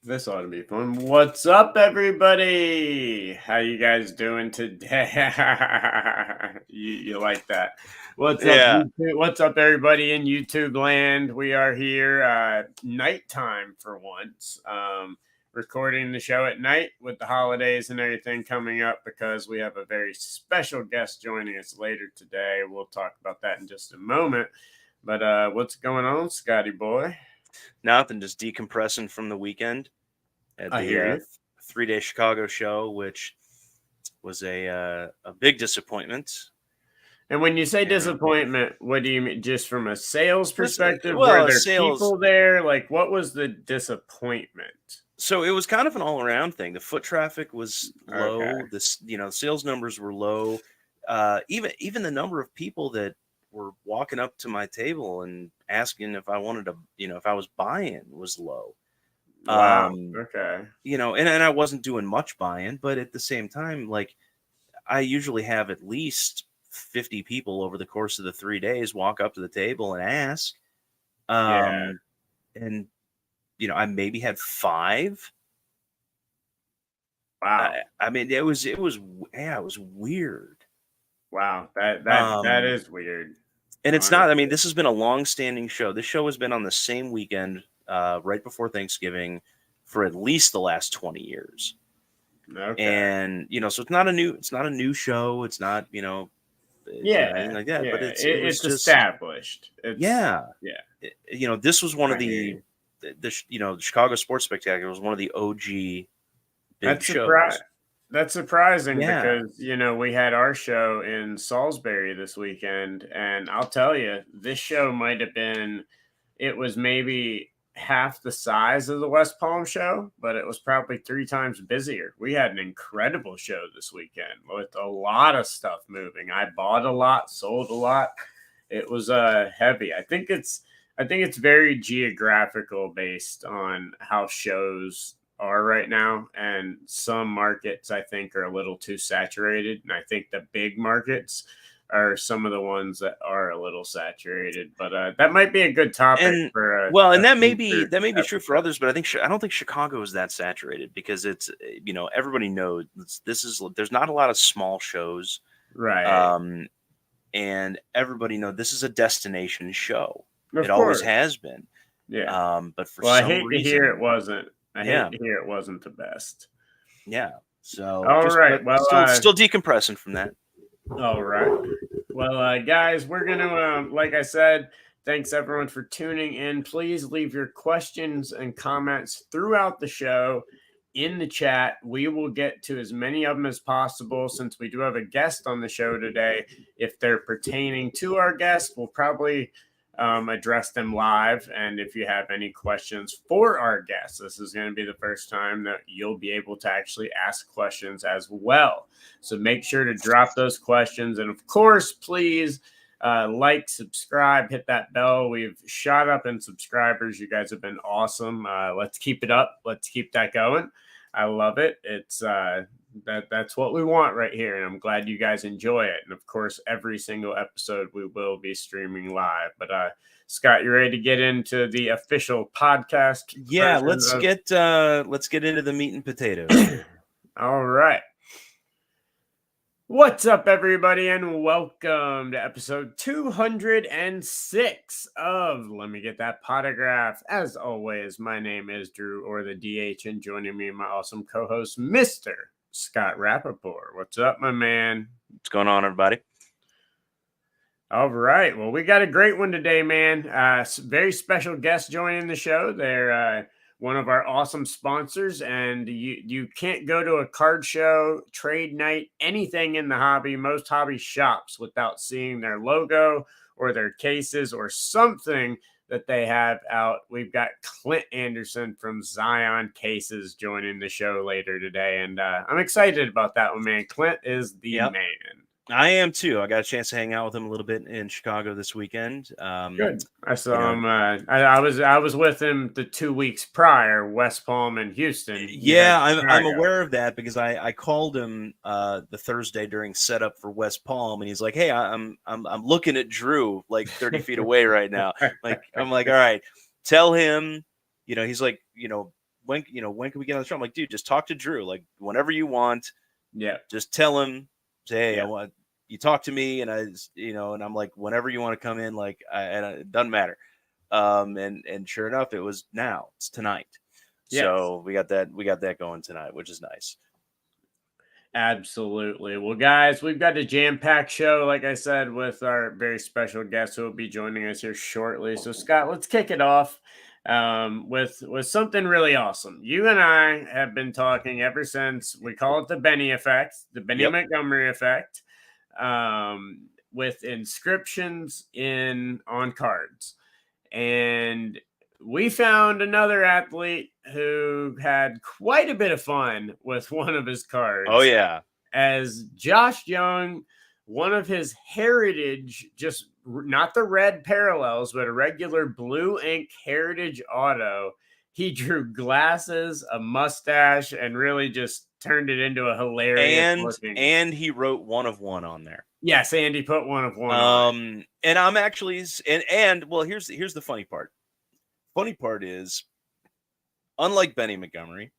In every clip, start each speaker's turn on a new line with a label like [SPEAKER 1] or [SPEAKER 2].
[SPEAKER 1] This ought to be fun. What's up, everybody? How you guys doing today? you like that? What's up,
[SPEAKER 2] Yeah.
[SPEAKER 1] YouTube? What's up, everybody in YouTube land? We are here nighttime for once. Recording the show at night with the holidays and everything coming up because we have a very special guest joining us later today. We'll talk about that in just a moment. But what's going on, Scotty boy?
[SPEAKER 2] Nothing, just decompressing from the weekend at
[SPEAKER 1] I hear
[SPEAKER 2] the
[SPEAKER 1] you.
[SPEAKER 2] 3-day Chicago show, which was a big disappointment.
[SPEAKER 1] And when you say disappointment, what do you mean? Just from a sales perspective?
[SPEAKER 2] Well,
[SPEAKER 1] Were there
[SPEAKER 2] sales.
[SPEAKER 1] people there? Like, what was the disappointment?
[SPEAKER 2] So it was kind of an all-around thing. The foot traffic was low.
[SPEAKER 1] Okay.
[SPEAKER 2] The sales numbers were low. Even the number of people that were walking up to my table and asking if I wanted to, if I was buying was low.
[SPEAKER 1] Wow. Okay.
[SPEAKER 2] And I wasn't doing much buying, but at the same time, like I usually have at least 50 people over the course of the 3 days walk up to the table and ask.
[SPEAKER 1] Yeah.
[SPEAKER 2] And I maybe had 5.
[SPEAKER 1] Wow.
[SPEAKER 2] I mean, it was weird.
[SPEAKER 1] Wow. That is weird.
[SPEAKER 2] And it's not. I mean, this has been a long-standing show. This show has been on the same weekend, right before Thanksgiving, for at least the last 20 years.
[SPEAKER 1] Okay.
[SPEAKER 2] And so it's not a new show. It's not anything like that.
[SPEAKER 1] Yeah.
[SPEAKER 2] But it's
[SPEAKER 1] just
[SPEAKER 2] established.
[SPEAKER 1] Yeah.
[SPEAKER 2] This was one of the Chicago Sports Spectacular was one of the OG big shows.
[SPEAKER 1] That's surprising
[SPEAKER 2] because
[SPEAKER 1] we had our show in Salisbury this weekend, and I'll tell you, this show might have been. It was maybe half the size of the West Palm show, but it was probably 3 times busier. We had an incredible show this weekend with a lot of stuff moving. I bought a lot, sold a lot. It was heavy. I think it's very geographical based on how shows are right now, and some markets I think are a little too saturated, and I think the big markets are some of the ones that are a little saturated. But that might be a good topic for
[SPEAKER 2] that may be true for others, but I don't think Chicago is that saturated because it's everybody knows there's not a lot of small shows,
[SPEAKER 1] right?
[SPEAKER 2] And everybody knows this is a destination show.
[SPEAKER 1] It
[SPEAKER 2] always has been.
[SPEAKER 1] Yeah.
[SPEAKER 2] But for
[SPEAKER 1] I
[SPEAKER 2] some
[SPEAKER 1] hate
[SPEAKER 2] reason,
[SPEAKER 1] to hear it wasn't. I hate to hear it wasn't the best.
[SPEAKER 2] Yeah. So
[SPEAKER 1] all right. Well,
[SPEAKER 2] still decompressing from that.
[SPEAKER 1] All right. Well, guys, we're gonna, like I said, thanks everyone for tuning in. Please leave your questions and comments throughout the show in the chat. We will get to as many of them as possible since we do have a guest on the show today. If they're pertaining to our guest, we'll probably address them live. And if you have any questions for our guests, this is going to be the first time that you'll be able to actually ask questions as well. So make sure to drop those questions. And of course, please like, subscribe, hit that bell. We've shot up in subscribers. You guys have been awesome. Let's keep it up. Let's keep that going. I love it. It's that's what we want right here, and I'm glad you guys enjoy it. And of course, every single episode we will be streaming live. But Scott, you ready to get into the official podcast?
[SPEAKER 2] Yeah, let's get into the meat and potatoes.
[SPEAKER 1] All right. What's up, everybody, and welcome to episode 206 of Let Me Get That Potograph. As always, my name is Drew, or the DH, and joining me, my awesome co-host, Mr. Scott Rappaport. What's up, my man?
[SPEAKER 2] What's going on, everybody?
[SPEAKER 1] All right. Well, we got a great one today, man. Very special guest joining the show. They're one of our awesome sponsors, and you can't go to a card show, trade night, anything in the hobby, most hobby shops, without seeing their logo or their cases or something that they have out. We've got Clint Anderson from Zion Cases joining the show later today, and I'm excited about that one, man. Clint is the man.
[SPEAKER 2] I am too. I got a chance to hang out with him a little bit in Chicago this weekend.
[SPEAKER 1] Good. I saw him. I was with him the 2 weeks prior, West Palm and Houston.
[SPEAKER 2] Yeah, I'm aware of that because I called him the Thursday during setup for West Palm, and he's like, "Hey, I'm looking at Drew like 30 feet away right now." Like I'm like, "All right, tell him." He's like, when can we get on the show? I'm like, dude, just talk to Drew. Like, whenever you want.
[SPEAKER 1] Yeah.
[SPEAKER 2] Just tell him, say, hey,
[SPEAKER 1] Yeah.
[SPEAKER 2] I want you talk to me, and and I'm like, whenever you want to come in, like, it doesn't matter. And sure enough, it was now. It's tonight.
[SPEAKER 1] Yes.
[SPEAKER 2] So we got that going tonight, which is nice.
[SPEAKER 1] Absolutely. Well, guys, we've got a jam-packed show, like I said, with our very special guest who will be joining us here shortly. So, Scott, let's kick it off with something really awesome. You and I have been talking ever since we call it the Benny effect, the Benny Montgomery effect, with inscriptions on cards. And we found another athlete who had quite a bit of fun with one of his cards.
[SPEAKER 2] Oh, yeah.
[SPEAKER 1] As Josh Jung, one of his heritage, just not the red parallels, but a regular blue ink heritage auto. He drew glasses, a mustache, and really just turned it into a hilarious
[SPEAKER 2] and he wrote 1 of 1 on there.
[SPEAKER 1] Yes, Andy put 1 of 1 on.
[SPEAKER 2] And I'm actually well, here's the funny part. Funny part is, unlike Benny Montgomery,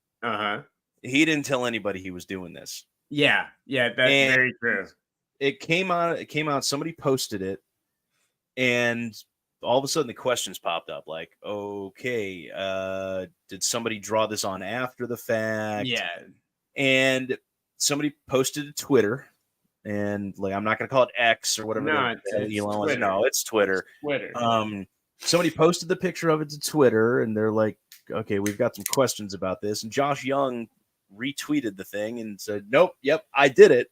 [SPEAKER 2] he didn't tell anybody he was doing this.
[SPEAKER 1] Yeah, that's very true.
[SPEAKER 2] It came out. Somebody posted it, and all of a sudden the questions popped up. Like, okay, did somebody draw this on after the fact?
[SPEAKER 1] Yeah,
[SPEAKER 2] and somebody posted to Twitter. And like, I'm not going to call it X or whatever.
[SPEAKER 1] No,
[SPEAKER 2] it's Twitter. Somebody posted the picture of it to Twitter, and they're like, "Okay, we've got some questions about this." And Josh Jung retweeted the thing and said, "Nope, yep, I did it."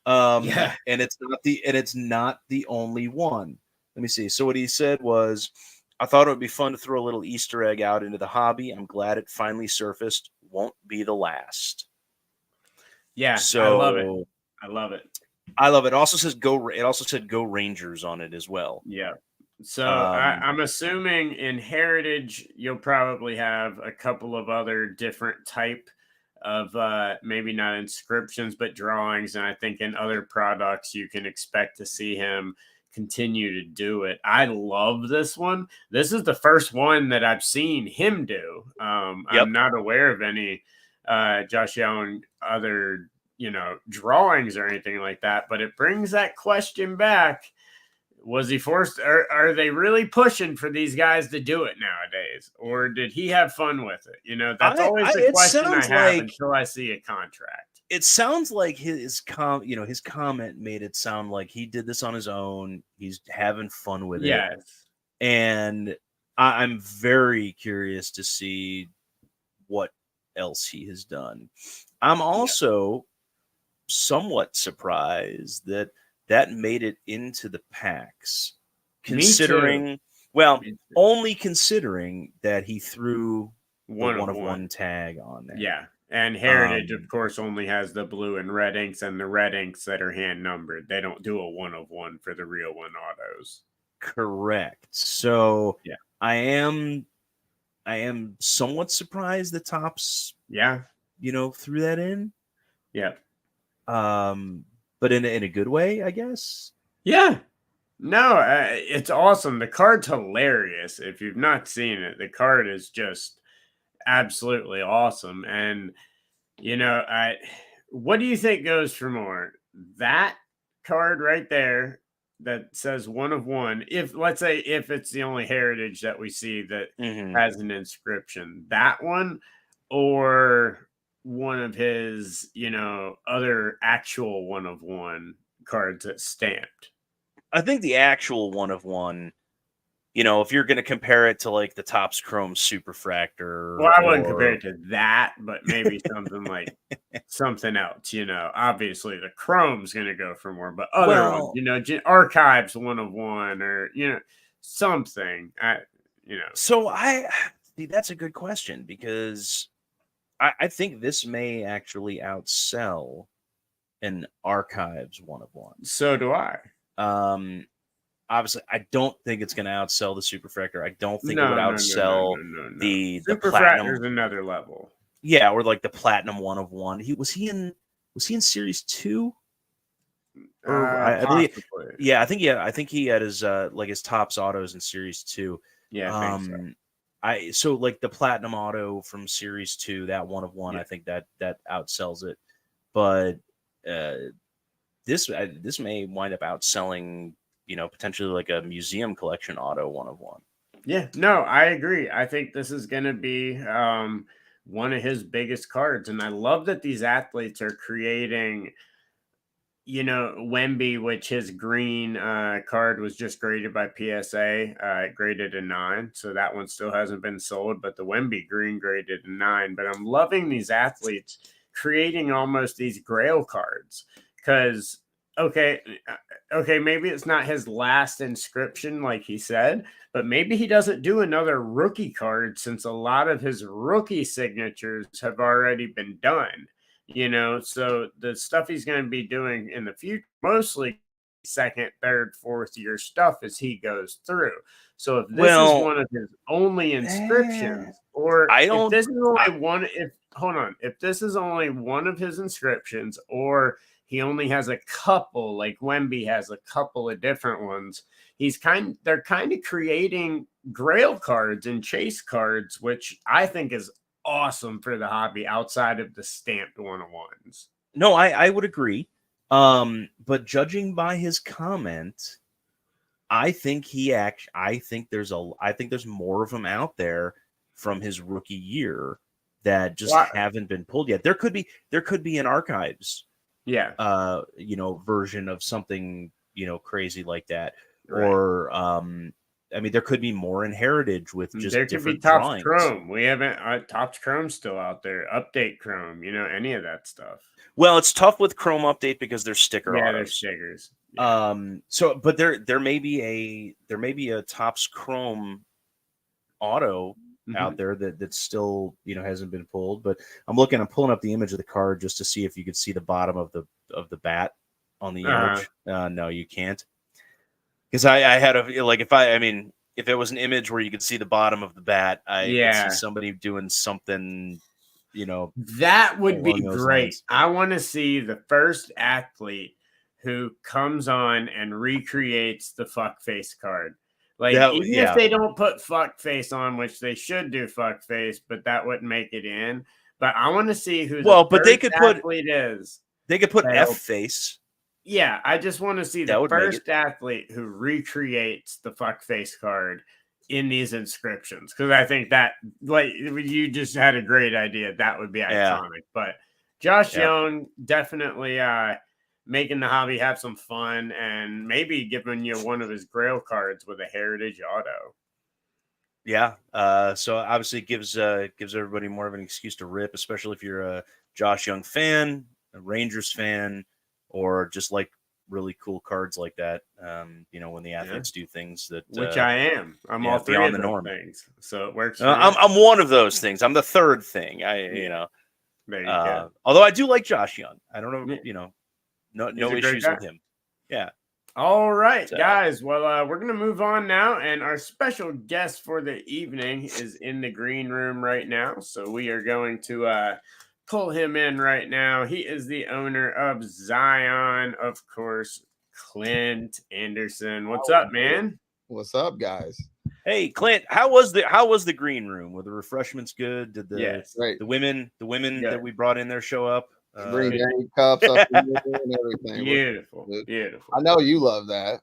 [SPEAKER 2] And it's not the only one. Let me see. So what he said was, "I thought it would be fun to throw a little Easter egg out into the hobby. I'm glad it finally surfaced. Won't be the last."
[SPEAKER 1] Yeah,
[SPEAKER 2] so
[SPEAKER 1] I love it.
[SPEAKER 2] I love it. It also said Go Rangers on it as well.
[SPEAKER 1] Yeah. So I'm assuming in Heritage you'll probably have a couple of other different type of maybe not inscriptions but drawings, and I think in other products you can expect to see him continue to do it. I love this one. This is the first one that I've seen him do. I'm not aware of any Josh Young other drawings or anything like that, but it brings that question back. Was he forced? Are they really pushing for these guys to do it nowadays, or did he have fun with it? That's always the question I have until I see a contract.
[SPEAKER 2] It sounds like his comment made it sound like he did this on his own. He's having fun with it.
[SPEAKER 1] Yes,
[SPEAKER 2] and I'm very curious to see what else he has done. I'm also somewhat surprised that made it into the packs, only considering that he threw one of one tag on there.
[SPEAKER 1] Yeah, and Heritage, of course, only has the blue and red inks, and the red inks that are hand numbered. They don't do a 1 of 1 for the real 1 autos.
[SPEAKER 2] Correct. So yeah, I am somewhat surprised the Topps, threw that in.
[SPEAKER 1] Yeah.
[SPEAKER 2] But in a good way, I guess.
[SPEAKER 1] Yeah. No, it's awesome. The card's hilarious. If you've not seen it, the card is just absolutely awesome. And, what do you think goes for more? That card right there that says 1 of 1, let's say it's the only Heritage that we see that has an inscription, that one, or one of his, other actual 1 of 1 cards that's stamped?
[SPEAKER 2] I think the actual 1 of 1, if you're going to compare it to like the Topps Chrome Superfractor.
[SPEAKER 1] Well, I wouldn't compare it to that, but maybe something like something else, obviously the Chrome's going to go for more, but other ones, Archives 1 of 1 or, something,
[SPEAKER 2] So that's a good question, because I think this may actually outsell an Archives 1 of 1.
[SPEAKER 1] So do I.
[SPEAKER 2] Obviously, I don't think it's going to outsell the Superfractor. I don't think it would outsell the Platinum.
[SPEAKER 1] Superfractor's another level.
[SPEAKER 2] Yeah, or like the Platinum 1 of 1. Was he in Series 2? I believe. Yeah, I think he had his his Topps autos in Series 2.
[SPEAKER 1] Yeah, I think so.
[SPEAKER 2] So like the Platinum Auto from Series 2, that 1 of 1, I think that outsells it. But this may wind up outselling, potentially like a museum collection auto 1 of 1.
[SPEAKER 1] Yeah, no, I agree. I think this is going to be one of his biggest cards. And I love that these athletes are creating, Wemby, which his green card was just graded by PSA, graded a 9. So that one still hasn't been sold, but the Wemby green graded a 9. But I'm loving these athletes creating almost these grail cards because, okay, maybe it's not his last inscription, like he said, but maybe he doesn't do another rookie card since a lot of his rookie signatures have already been done. So the stuff he's going to be doing in the future, mostly second, third, fourth year stuff as he goes through. So if this is one of his only inscriptions, or if this is only one, if this is only one of his inscriptions, or he only has a couple, like Wemby has a couple of different ones, they're kind of creating grail cards and chase cards, which I think is awesome for the hobby outside of the stamped 1-of-1s.
[SPEAKER 2] No, I would agree. But judging by his comment, I think there's more of them out there from his rookie year that just haven't been pulled yet. There could be an archives, version of something, crazy like that. Right. Or there could be more in Heritage with just
[SPEAKER 1] there could be Topps Chrome. We haven't Topps Chrome still out there. Update Chrome, any of that stuff.
[SPEAKER 2] Well, it's tough with Chrome Update because there's sticker.
[SPEAKER 1] Yeah, there's stickers. Yeah.
[SPEAKER 2] But there may be a Topps Chrome auto out there that's still hasn't been pulled. But I'm pulling up the image of the card just to see if you could see the bottom of the bat on the image. No, you can't. Because I had if it was an image where you could see the bottom of the bat, I could see somebody doing something,
[SPEAKER 1] that would be great. Lines. I want to see the first athlete who comes on and recreates the fuckface card. If they don't put fuckface on, which they should do fuckface, but that wouldn't make it in. But I want to see who
[SPEAKER 2] they could
[SPEAKER 1] athlete is.
[SPEAKER 2] They could put F face.
[SPEAKER 1] Yeah, I just want to see the first athlete who recreates the fuckface card in these inscriptions, because I think that, you just had a great idea. That would be iconic. But Josh Young definitely making the hobby have some fun, and maybe giving you one of his grail cards with a Heritage auto.
[SPEAKER 2] Yeah. So obviously it gives everybody more of an excuse to rip, especially if you're a Josh Young fan, a Rangers fan, or just like really cool cards like that. When the athletes do things that,
[SPEAKER 1] which I am, I'm all three of the norm things, so it works.
[SPEAKER 2] I'm one of those things. I'm the third thing. There you go. Although I do like Josh Young, I don't know, no issues with him. Yeah.
[SPEAKER 1] All right, guys. Well, we're gonna move on now, and our special guest for the evening is in the green room right now. So we are going to pull him in right now. He is the owner of Zion, of course, Clint Anderson. What's up, man?
[SPEAKER 3] What's up, guys?
[SPEAKER 2] Hey, Clint, how was the green room? Were the refreshments good? Did the women that we brought in there show up?
[SPEAKER 3] Green cups up and everything.
[SPEAKER 1] Beautiful.
[SPEAKER 3] I know you love that.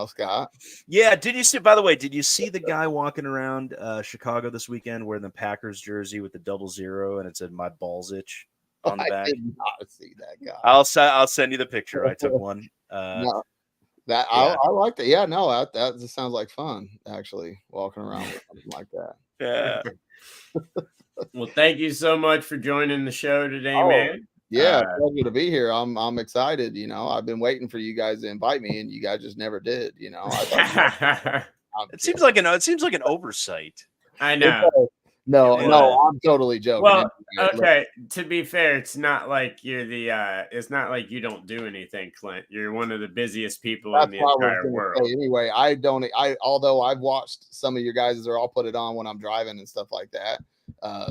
[SPEAKER 3] Scott.
[SPEAKER 2] Yeah. Did you see? By the way, did you see the guy walking around Chicago this weekend wearing the Packers jersey with the 00 and it said "My balls itch" on the back?
[SPEAKER 3] I did not see that guy.
[SPEAKER 2] I'll send you the picture. I took one.
[SPEAKER 3] I liked it. Yeah, no, that just sounds like fun. Actually, walking around with something like that.
[SPEAKER 2] Yeah.
[SPEAKER 1] Well, thank you so much for joining the show today, man.
[SPEAKER 3] Yeah, pleasure to be here. I'm excited. I've been waiting for you guys to invite me, and you guys just never did.
[SPEAKER 2] It seems like an oversight.
[SPEAKER 1] I know.
[SPEAKER 3] No, I'm totally joking.
[SPEAKER 1] Well, okay. To be fair, it's not like you're it's not like you don't do anything, Clint. You're one of the busiest people in the entire world.
[SPEAKER 3] Anyway, although I've watched some of your guys, I'll put it on when I'm driving and stuff like that.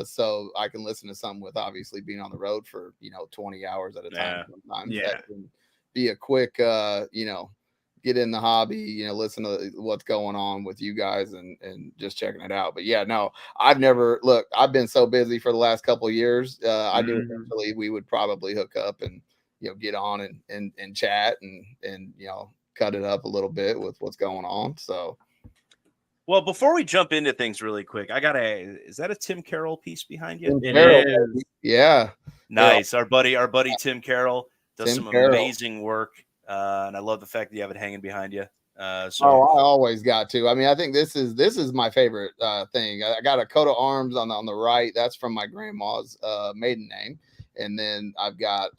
[SPEAKER 3] So I can listen to something with obviously being on the road for 20 hours at a time. Sometimes that can be a quick get in the hobby, listen to what's going on with you guys and just checking it out. But yeah, no, I've been so busy for the last couple of years. I knew eventually we would probably hook up and, get on and chat and cut it up a little bit with what's going on. So.
[SPEAKER 2] Well, before we jump into things really quick, is that a Tim Carroll piece behind you?
[SPEAKER 3] It is. Yeah.
[SPEAKER 2] Nice. Our buddy Tim Carroll does some amazing work. And I love the fact that you have it hanging behind you. I
[SPEAKER 3] always got to. I mean, I think this is my favorite thing. I got a coat of arms on the right. That's from my grandma's maiden name. And then I've got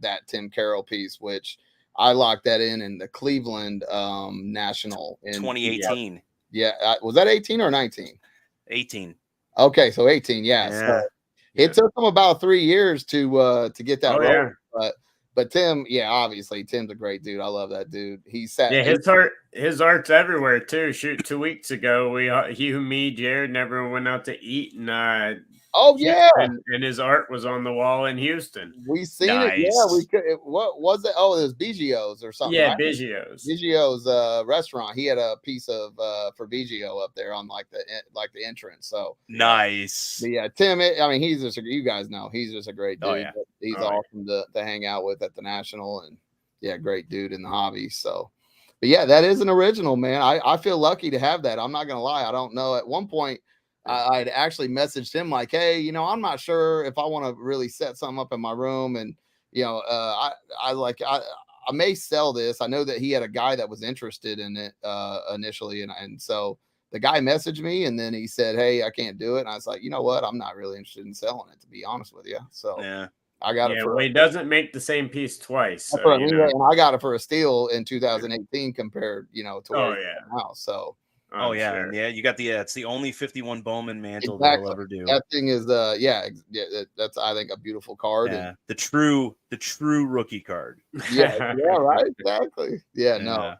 [SPEAKER 3] that Tim Carroll piece, which I locked that in the Cleveland National in
[SPEAKER 2] 2018.
[SPEAKER 3] Yeah. Was that 18 or 19?
[SPEAKER 2] 18.
[SPEAKER 3] Okay. So 18. Yeah. So it took them about 3 years to get that right. But Tim, obviously Tim's a great dude. I love that dude.
[SPEAKER 1] His art's everywhere too. Shoot, 2 weeks ago, me, Jared, and everyone went out to eat, and and his art was on the wall in Houston.
[SPEAKER 3] We seen it. Yeah, we could. What was it? Oh, it was Biggio's or something.
[SPEAKER 1] Yeah,
[SPEAKER 3] right? Biggio's restaurant. He had a piece of for Biggio up there on like the entrance. So
[SPEAKER 2] nice.
[SPEAKER 3] But yeah, Tim. He's just you guys know he's just a great dude. Oh, yeah. He's awesome to hang out with at the National, and great dude in the hobby. So. But yeah, that is an original, man. I feel lucky to have that. I'm not gonna lie. I don't know. At one point, I'd actually messaged him like, hey, I'm not sure if I want to really set something up in my room, and I may sell this. I know that he had a guy that was interested in it initially, and so the guy messaged me, and then he said, hey, I can't do it, and I was like, you know what, I'm not really interested in selling it, to be honest with you. So
[SPEAKER 1] yeah.
[SPEAKER 3] I got it.
[SPEAKER 1] He doesn't make the same piece twice. So,
[SPEAKER 3] and I got it for a steal in 2018 compared, to now. So.
[SPEAKER 2] Sure. Yeah. You got it's the only 51 Bowman mantle that I'll ever do.
[SPEAKER 3] That thing is that's I think a beautiful card.
[SPEAKER 2] Yeah, the true rookie card.
[SPEAKER 3] Yeah, right, exactly. Yeah, no.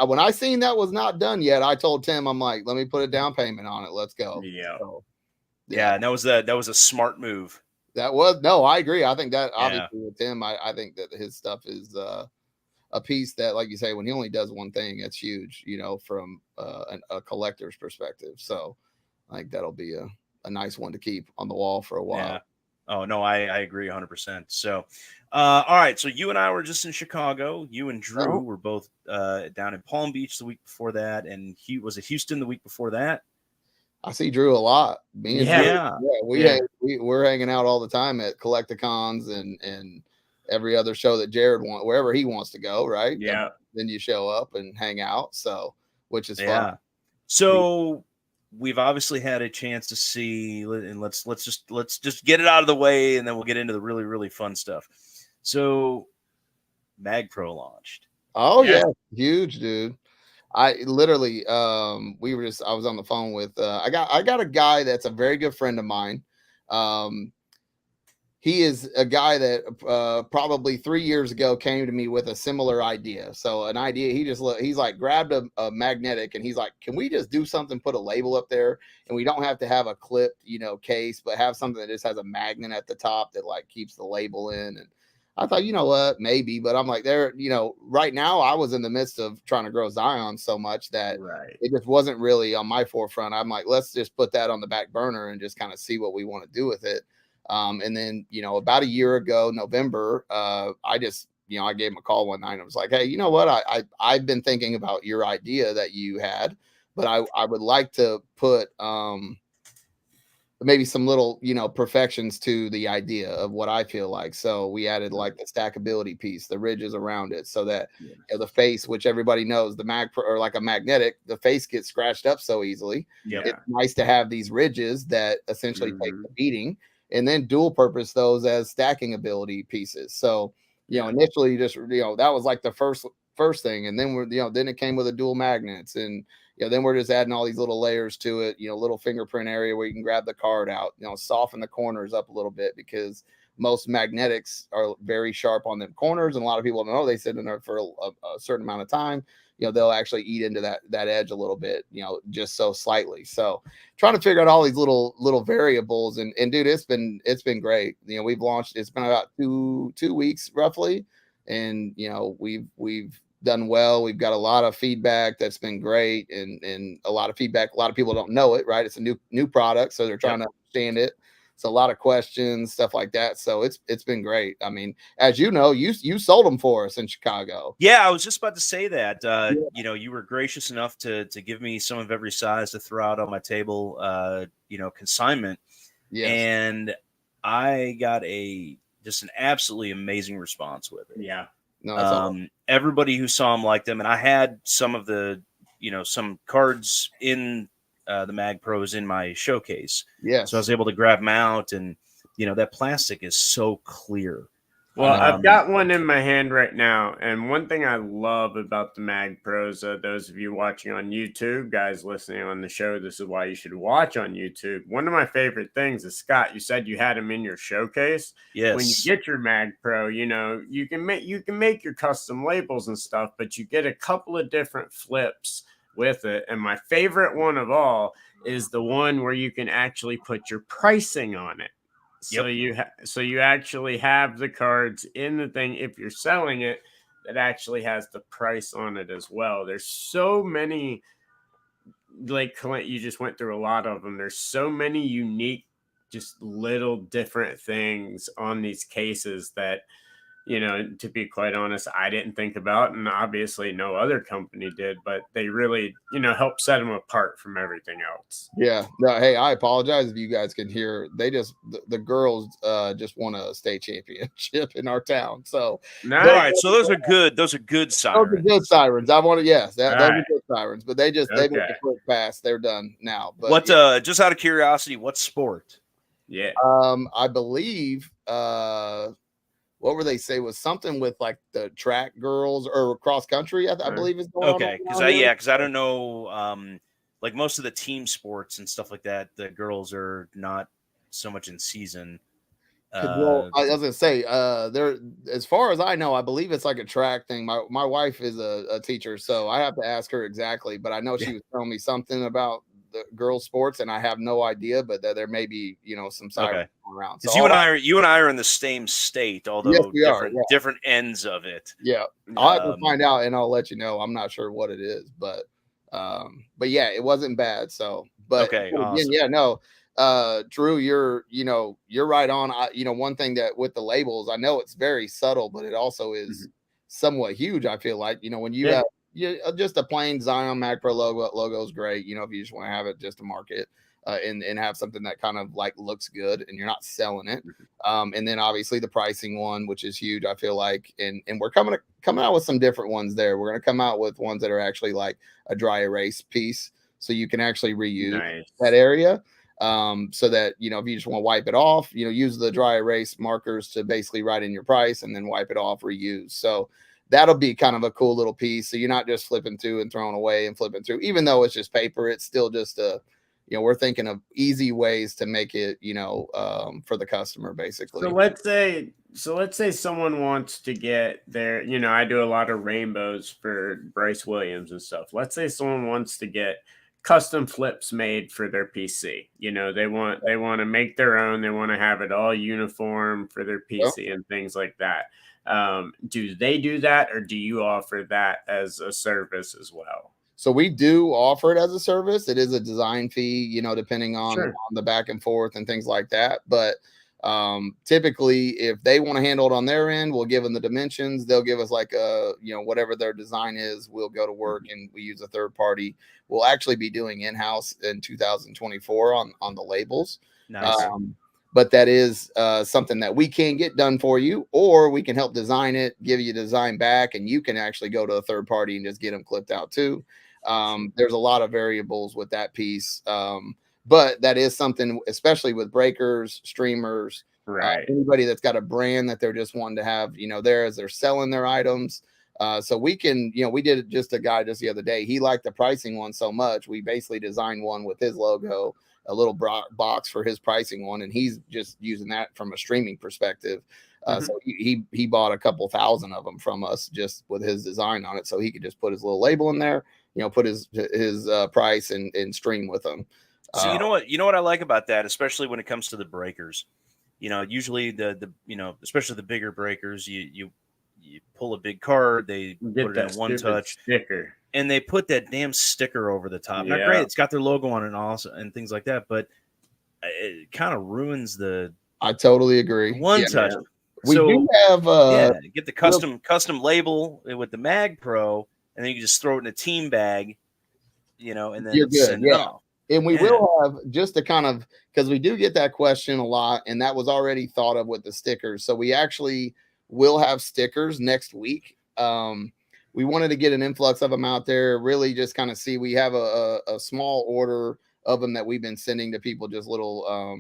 [SPEAKER 3] When I seen that was not done yet, I told Tim, I'm like, let me put a down payment on it. Let's go.
[SPEAKER 1] Yeah. So,
[SPEAKER 2] and that was a smart move.
[SPEAKER 3] I agree. I think that obviously with Tim, I think that his stuff is a piece that, like you say, when he only does one thing, it's huge, from a collector's perspective. So I think that'll be a nice one to keep on the wall for a while.
[SPEAKER 2] Yeah. Oh, no, I agree 100%. So, all right. So you and I were just in Chicago. You and Drew were both down in Palm Beach the week before that. And was it Houston the week before that?
[SPEAKER 3] I see Drew a lot. We're hanging out all the time at Collecticons and every other show that Jared wants, wherever he wants to go, right?
[SPEAKER 1] Yeah.
[SPEAKER 3] Then you show up and hang out. So, which is fun.
[SPEAKER 2] So we've obviously had a chance to see, and let's just get it out of the way, and then we'll get into the really, really fun stuff. So Mag Pro launched.
[SPEAKER 3] Oh yeah. Huge, dude. I literally, I was on the phone with, I got a guy that's a very good friend of mine. He is a guy that probably 3 years ago came to me with a similar idea. So an idea, he's like grabbed a magnetic, and he's like, can we just do something, put a label up there, and we don't have to have a clipped, case, but have something that just has a magnet at the top that like keeps the label in. And I thought, you know what, maybe, but I'm like, right now I was in the midst of trying to grow Zion so much that it just wasn't really on my forefront. I'm like, let's just put that on the back burner and just kind of see what we want to do with it. And then, about a year ago, November, I just, I gave him a call one night and I was like, hey, you know what? I've been thinking about your idea that you had, but I would like to put, maybe some little, perfections to the idea of what I feel like. So we added like the stackability piece, the ridges around it, so that the face, which everybody knows, or like a magnetic, the face gets scratched up so easily.
[SPEAKER 1] Yeah.
[SPEAKER 3] It's nice to have these ridges that essentially take the beating, and then dual purpose those as stacking ability pieces. So, initially just, that was like the first thing. And then then it came with a dual magnets, and then we're just adding all these little layers to it, little fingerprint area where you can grab the card out, soften the corners up a little bit, because most magnetics are very sharp on them corners. And a lot of people don't know, they sit in there for a certain amount of time, they'll actually eat into that edge a little bit, just so slightly. So trying to figure out all these little variables, and dude, it's been great. We've launched, it's been about two weeks roughly. And, we've done well. We've got a lot of feedback that's been great, and a lot of feedback. A lot of people don't know it, right? It's a new product, so they're trying to understand it. It's a lot of questions, stuff like that. So it's been great. I mean, as you know, you sold them for us in Chicago.
[SPEAKER 2] Yeah, I was just about to say that. You know, you were gracious enough to give me some of every size to throw out on my table. You know, consignment.
[SPEAKER 3] Yes.
[SPEAKER 2] And I got just an absolutely amazing response with it.
[SPEAKER 1] Yeah.
[SPEAKER 3] No, that's awesome.
[SPEAKER 2] Everybody who saw them liked them, and I had some of the, you know, some cards in the Mag Pros in my showcase.
[SPEAKER 3] Yes.
[SPEAKER 2] So I was able to grab them out, and you know, that plastic is so clear.
[SPEAKER 1] Well, I've got one in my hand right now, and one thing I love about the Mag Pros, those of you watching on YouTube, guys listening on the show, this is why you should watch on YouTube. One of my favorite things is, Scott, you said you had them in your showcase.
[SPEAKER 2] Yes.
[SPEAKER 1] When you get your Mag Pro, you know, you can make your custom labels and stuff, but you get a couple of different flips with it. And my favorite one of all is the one where you can actually put your pricing on it. So you actually have the cards in the thing, if you're selling it, that actually has the price on it as well. There's so many, like Clint, you just went through a lot of them. There's so many unique, just little different things on these cases that, you know, to be quite honest, I didn't think about, and obviously no other company did, but they really, you know, help set them apart from everything else.
[SPEAKER 3] Yeah. No, hey, I apologize if you guys can hear. They just the girls just won a state championship in our town. So
[SPEAKER 1] nice.
[SPEAKER 2] All right, so those are good. Those are good sirens.
[SPEAKER 3] Those are good sirens. I wanted, yes, those are good sirens. But they just they went the quick pass. They're done now. But
[SPEAKER 2] what? Just out of curiosity, what sport?
[SPEAKER 1] Yeah.
[SPEAKER 3] I believe what were they say was something with like the track girls or cross country, I believe is going on.
[SPEAKER 2] Okay, because I don't know, like most of the team sports and stuff like that, the girls are not so much in season.
[SPEAKER 3] Well, I was gonna say, there, as far as I know, I believe it's like a track thing. My wife is a teacher, so I have to ask her exactly, but I know she was telling me something about the girls' sports, and I have no idea, but there may be, you know, some sirens around.
[SPEAKER 2] So you and I are in the same state, although different ends of it.
[SPEAKER 3] Yeah, I'll have to find out, and I'll let you know. I'm not sure what it is, but yeah, it wasn't bad. So, but
[SPEAKER 2] okay,
[SPEAKER 3] again,
[SPEAKER 2] awesome.
[SPEAKER 3] yeah, no. Drew, you're right on. One thing that with the labels, I know it's very subtle, but it also is somewhat huge. I feel like, you know, when you have just a plain Zion Mag Pro logo is great. You know, if you just want to have it just to market and have something that kind of like looks good and you're not selling it. And then obviously the pricing one, which is huge, I feel like, and we're coming out with some different ones there. We're going to come out with ones that are actually like a dry erase piece, so you can actually reuse that area. So that, you know, if you just want to wipe it off, you know, use the dry erase markers to basically write in your price and then wipe it off, reuse. So that'll be kind of a cool little piece. So you're not just flipping through and throwing away and flipping through, even though it's just paper, it's still just you know, we're thinking of easy ways to make it, you know, for the customer basically.
[SPEAKER 1] So let's say someone wants to get their, you know, I do a lot of rainbows for Bryce Williams and stuff. Let's say someone wants to get custom flips made for their PC. You know, they want to make their own. They want to have it all uniform for their PC and things like that. Do they do that, or do you offer that as a service as well?
[SPEAKER 3] So we do offer it as a service. It is a design fee, you know, depending on the back and forth and things like that. But typically, if they want to handle it on their end, we'll give them the dimensions. They'll give us like you know, whatever their design is. We'll go to work and we use a third party. We'll actually be doing in-house in 2024 on the labels.
[SPEAKER 2] Nice.
[SPEAKER 3] But that is something that we can get done for you, or we can help design it, give you design back, and you can actually go to a third party and just get them clipped out too. There's a lot of variables with that piece. But that is something, especially with breakers, streamers, anybody that's got a brand that they're just wanting to have, you know, there as they're selling their items. So we can, you know, we did just a guy just the other day. He liked the pricing one so much. We basically designed one with his logo, a little box for his pricing one. And he's just using that from a streaming perspective. So he bought a couple thousand of them from us just with his design on it. So he could just put his little label in there, you know, put his price and stream with them.
[SPEAKER 2] So you know what I like about that, especially when it comes to the breakers. You know, usually the you know, especially the bigger breakers, you you pull a big card, they
[SPEAKER 1] Get
[SPEAKER 2] put it
[SPEAKER 1] that
[SPEAKER 2] in one touch
[SPEAKER 1] sticker,
[SPEAKER 2] and they put that damn sticker over the top.
[SPEAKER 1] Yeah.
[SPEAKER 2] Now, great, it's got their logo on it and also and things like that, but it kind of ruins the.
[SPEAKER 3] I totally agree.
[SPEAKER 2] One touch.
[SPEAKER 3] Yeah. We do have
[SPEAKER 2] get the custom label with the Mag Pro, and then you can just throw it in a team bag, and then
[SPEAKER 3] you're good.
[SPEAKER 2] Send it off.
[SPEAKER 3] And we will have, just to kind of, because we do get that question a lot, and that was already thought of with the stickers. So we actually will have stickers next week. We wanted to get an influx of them out there, really just kind of see. We have a small order of them that we've been sending to people, just little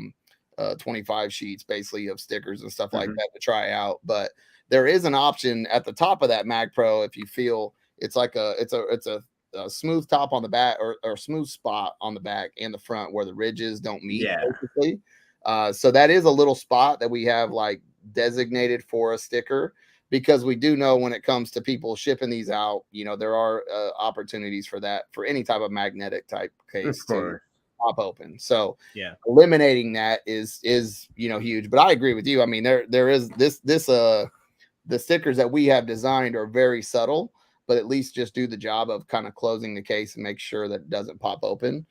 [SPEAKER 3] 25 sheets basically of stickers and stuff like that to try out. But there is an option at the top of that Mag Pro if you feel it's like it's a smooth top on the back or smooth spot on the back and the front where the ridges don't meet. Basically. So that is a little spot that we have like designated for a sticker, because we do know when it comes to people shipping these out, there are opportunities for that for any type of magnetic type case to pop open. So eliminating that is huge. But I agree with you. I mean, there is the stickers that we have designed are very subtle, but at least just do the job of kind of closing the case and make sure that it doesn't pop open.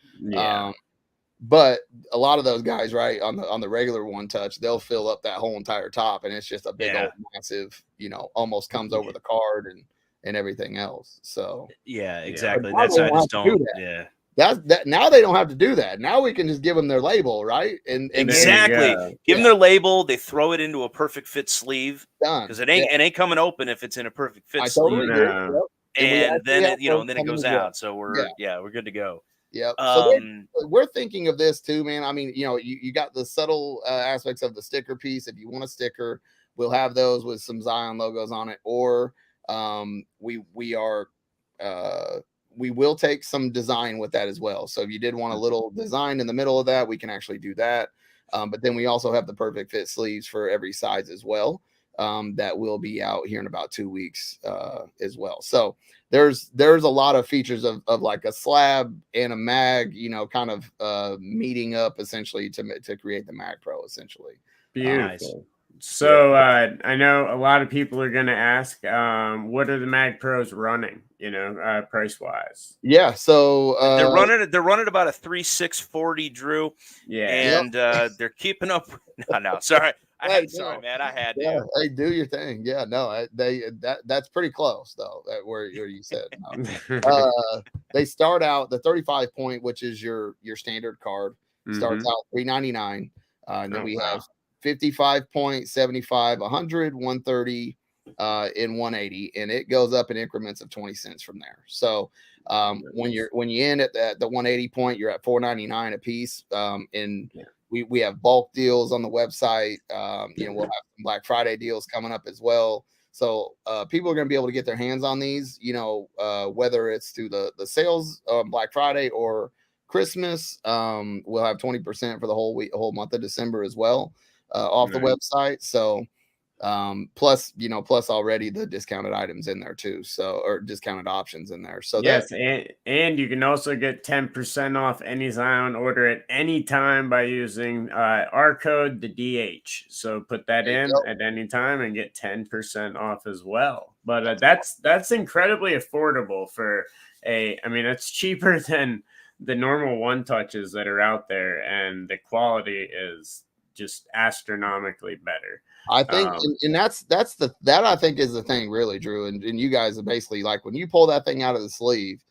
[SPEAKER 3] But a lot of those guys, right, on the regular one touch, they'll fill up that whole entire top, and it's just a big old massive, almost comes over the card and everything else. So
[SPEAKER 2] exactly. That's I just don't.
[SPEAKER 3] That now they don't have to do that. Now we can just give them their label, right? And
[SPEAKER 2] exactly, give them their label. They throw it into a perfect fit sleeve, because it ain't coming open if it's in a perfect fit sleeve. And then it goes out. So we're good to go.
[SPEAKER 3] Yeah. So we're thinking of this too, man. I mean, you got the subtle aspects of the sticker piece. If you want a sticker, we'll have those with some Zion logos on it, or we will take some design with that as well. So if you did want a little design in the middle of that, we can actually do that. But then we also have the perfect fit sleeves for every size as well. That will be out here in about 2 weeks as well. So there's a lot of features of like a slab and a mag, kind of meeting up essentially to create the Mag Pro essentially.
[SPEAKER 1] Beautiful. So I know a lot of people are going to ask, what are the Mag Pros running, price wise?
[SPEAKER 3] Yeah. So
[SPEAKER 2] they're running about a 3,640, Drew.
[SPEAKER 1] Yeah.
[SPEAKER 2] And they're keeping up. No, sorry. Sorry, man. I had to.
[SPEAKER 3] Yeah, hey, do your thing. Yeah, no, that's pretty close though. Where you said they start out the 35 point, which is your standard card, starts out $399, and then we have 55 point, 75, 100, 130, and 180, and it goes up in increments of 20 cents from there. So when you end at the 180 point, you're at $4.99 a piece. We have bulk deals on the website. We'll have some Black Friday deals coming up as well. So people are going to be able to get their hands on these, whether it's through the sales Black Friday or Christmas. We'll have 20% for the whole month of December as well off the website. So plus already the discounted items in there too, or discounted options in there. So
[SPEAKER 1] yes, and you can also get 10% off any Zion order at any time by using our code, the DH. So put that in at any time and get 10% off as well. But that's incredibly affordable for it's cheaper than the normal one touches that are out there, and the quality is just astronomically better.
[SPEAKER 3] I think, and that I think is the thing, really, Drew, and you guys are basically like when you pull that thing out of the sleeve.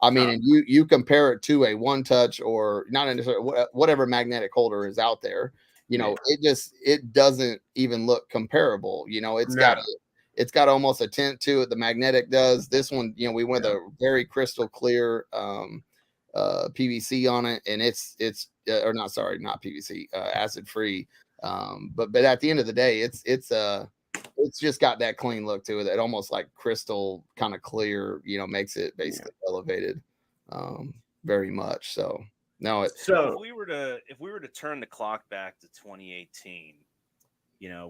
[SPEAKER 3] I mean, and you compare it to a one touch or not necessarily whatever magnetic holder is out there. It doesn't even look comparable. It's got almost a tint to it. The magnetic does. This one, we went a very crystal clear PVC on it, and it's not PVC, acid free. But at the end of the day, it's just got that clean look to it. That almost like crystal kind of clear, makes it basically elevated, very much. So no,
[SPEAKER 2] if we were to turn the clock back to 2018,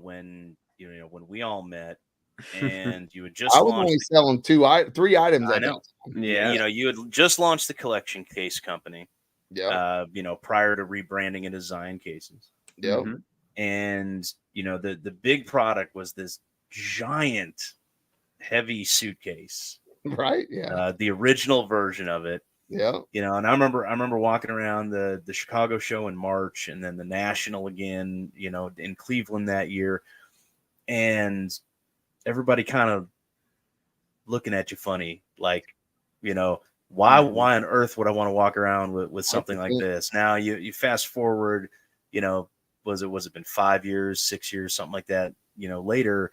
[SPEAKER 2] when we all met, and you had just
[SPEAKER 3] I was only selling 3 items.
[SPEAKER 2] I know.
[SPEAKER 1] Yeah.
[SPEAKER 2] You had just launched the collection case company.
[SPEAKER 3] Yeah.
[SPEAKER 2] Prior to rebranding and design cases.
[SPEAKER 3] Yeah.
[SPEAKER 2] And the big product was this giant heavy suitcase.
[SPEAKER 3] Right. Yeah.
[SPEAKER 2] The original version of it.
[SPEAKER 3] Yeah.
[SPEAKER 2] And I remember walking around the Chicago show in March, and then the National again, in Cleveland that year, and everybody kind of looking at you funny, like, why on earth would I want to walk around with something like this? Now you fast forward, was it been 5 years, 6 years, something like that, later,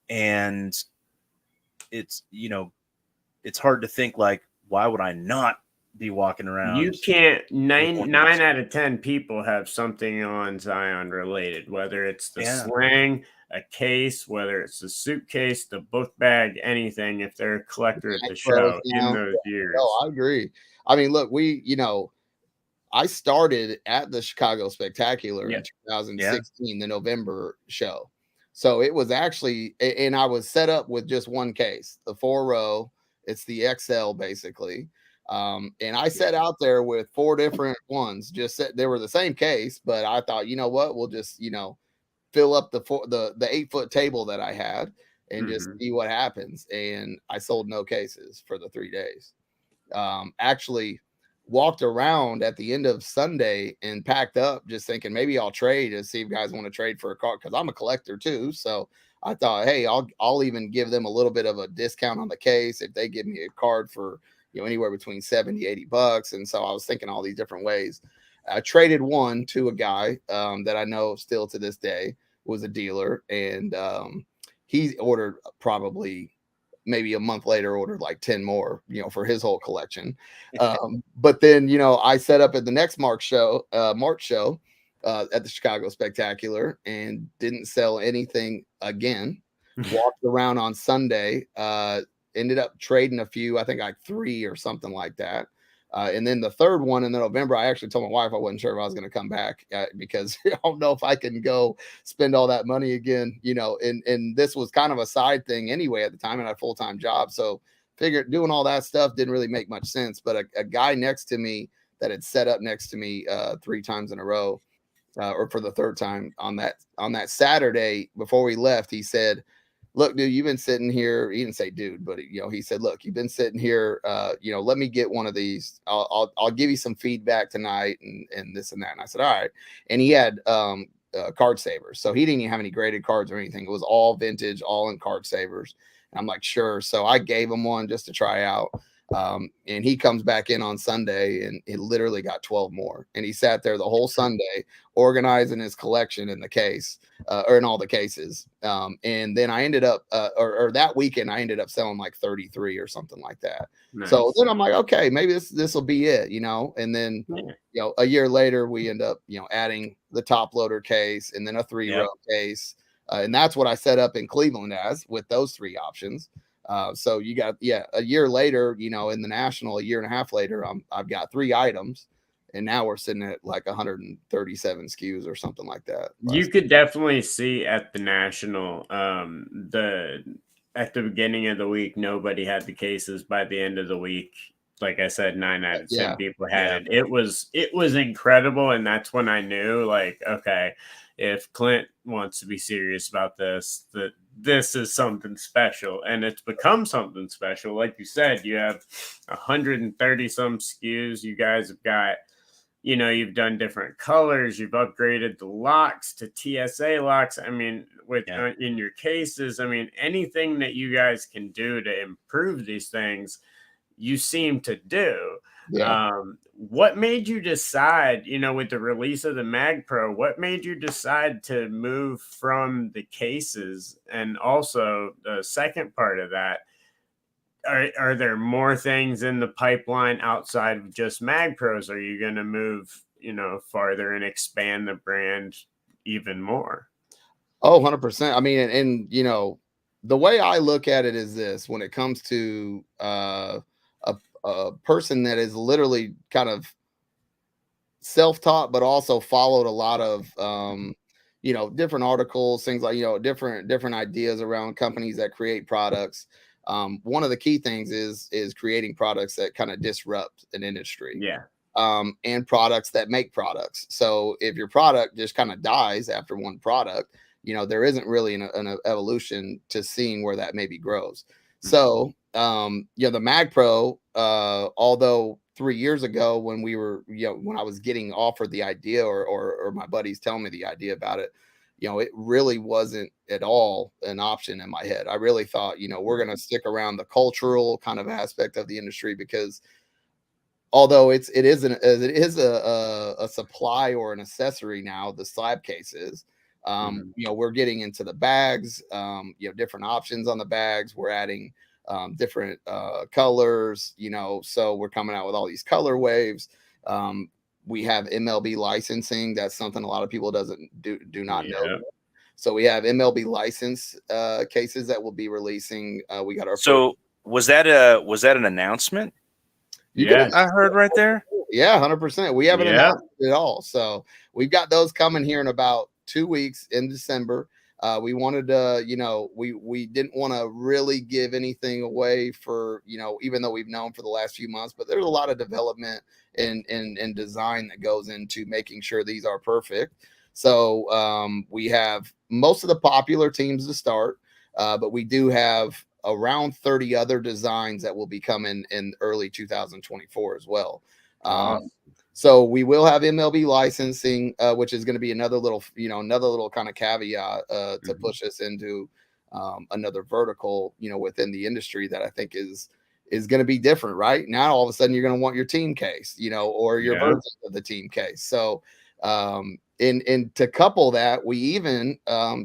[SPEAKER 2] and it's it's hard to think, like, why would I not be walking around?
[SPEAKER 1] You can't. Nine out of 10 people have something on Zion related, whether it's the sling, a case, whether it's the suitcase, the book bag, anything. If they're a collector at the show in those years.
[SPEAKER 3] Oh, I agree. I mean, look, I started at the Chicago Spectacular in 2016, the November show. So it was actually, and I was set up with just one case, the 4-row. It's the XL basically. And I set out there with 4 different ones. They were the same case, but I thought, you know what, we'll just, fill up the 8-foot table that I had and just see what happens. And I sold no cases for the 3 days. Actually walked around at the end of Sunday and packed up, just thinking maybe I'll trade and see if guys want to trade for a card, because I'm a collector too. So I thought, hey, I'll even give them a little bit of a discount on the case if they give me a card for anywhere between $70-$80. And so I was thinking all these different ways. I traded one to a guy that I know still to this day was a dealer, and he ordered probably maybe a month later, ordered like 10 more, for his whole collection. But then, I set up at the next March show at the Chicago Spectacular and didn't sell anything again. Walked around on Sunday, ended up trading a few, I think like 3 or something like that. And then the third one in November, I actually told my wife I wasn't sure if I was going to come back because I don't know if I can go spend all that money again, and this was kind of a side thing anyway at the time, and I had a full-time job. So figured doing all that stuff didn't really make much sense. But a guy next to me that had set up next to me 3 times in a row, or for the third time on that Saturday before we left, he said, look, dude, you've been sitting here. He didn't say dude, but he said, look, you've been sitting here. Let me get one of these. I'll give you some feedback tonight and this and that. And I said, all right. And he had card savers. So he didn't even have any graded cards or anything. It was all vintage, all in card savers. And I'm like, sure. So I gave him one just to try out. And he comes back in on Sunday and he literally got 12 more. And he sat there the whole Sunday organizing his collection in the case, or in all the cases. And then I ended up, or that weekend, I ended up selling like 33 or something like that. Nice. So then I'm like, okay, maybe this will be it, And then, a year later, we end up, adding the top loader case and then a 3-row case. And that's what I set up in Cleveland as, with those 3 options. So you got, a year later, in the National, a year and a half later, I've got 3 items, and now we're sitting at like 137 SKUs or something like that.
[SPEAKER 1] You could definitely see at the National, at the beginning of the week, nobody had the cases. By the end of the week, like I said, 9 out of 10 people had it. It was incredible. And that's when I knew, like, okay, if Clint wants to be serious about this, that this is something special, and it's become something special. Like you said, you have 130 some SKUs. You guys have got, you've done different colors. You've upgraded the locks to TSA locks. I mean, in your cases, I mean, anything that you guys can do to improve these things, you seem to do. What made you decide, with the release of the Mag Pro, what made you decide to move from the cases? And also the second part of that, are there more things in the pipeline outside of just Mag Pros? Are you going to move, farther and expand the brand even more?
[SPEAKER 3] Oh, 100%. I mean, and the way I look at it is this: when it comes to a person that is literally kind of self-taught, but also followed a lot of, different articles, things like, different ideas around companies that create products. One of the key things is creating products that kind of disrupt an industry. And products that make products. So if your product just kind of dies after one product, there isn't really an evolution to seeing where that maybe grows. So, the Mag Pro, although 3 years ago when we were, when I was getting offered the idea or my buddies telling me the idea about it, it really wasn't at all an option in my head. I really thought, we're going to stick around the cultural kind of aspect of the industry, because although it is a supply or an accessory now, the slab cases, we're getting into the bags, different options on the bags. We're adding different colors, so we're coming out with all these color waves. We have MLB licensing. That's something a lot of people do not know. So we have MLB license cases that will be releasing. We got our
[SPEAKER 2] was that an announcement? I heard right there.
[SPEAKER 3] Yeah, 100%. We haven't announced it at all. So we've got those coming here in about 2 weeks in December. We wanted to, we didn't want to really give anything away for, even though we've known for the last few months, but there's a lot of development and design that goes into making sure these are perfect. So we have most of the popular teams to start, but we do have around 30 other designs that will be coming in early 2024 as well. So we will have MLB licensing, which is going to be another little kind of caveat to push us into another vertical, within the industry that I think is going to be different. Right now, all of a sudden, you're going to want your team case, or your version of the team case. So, and to couple that, we even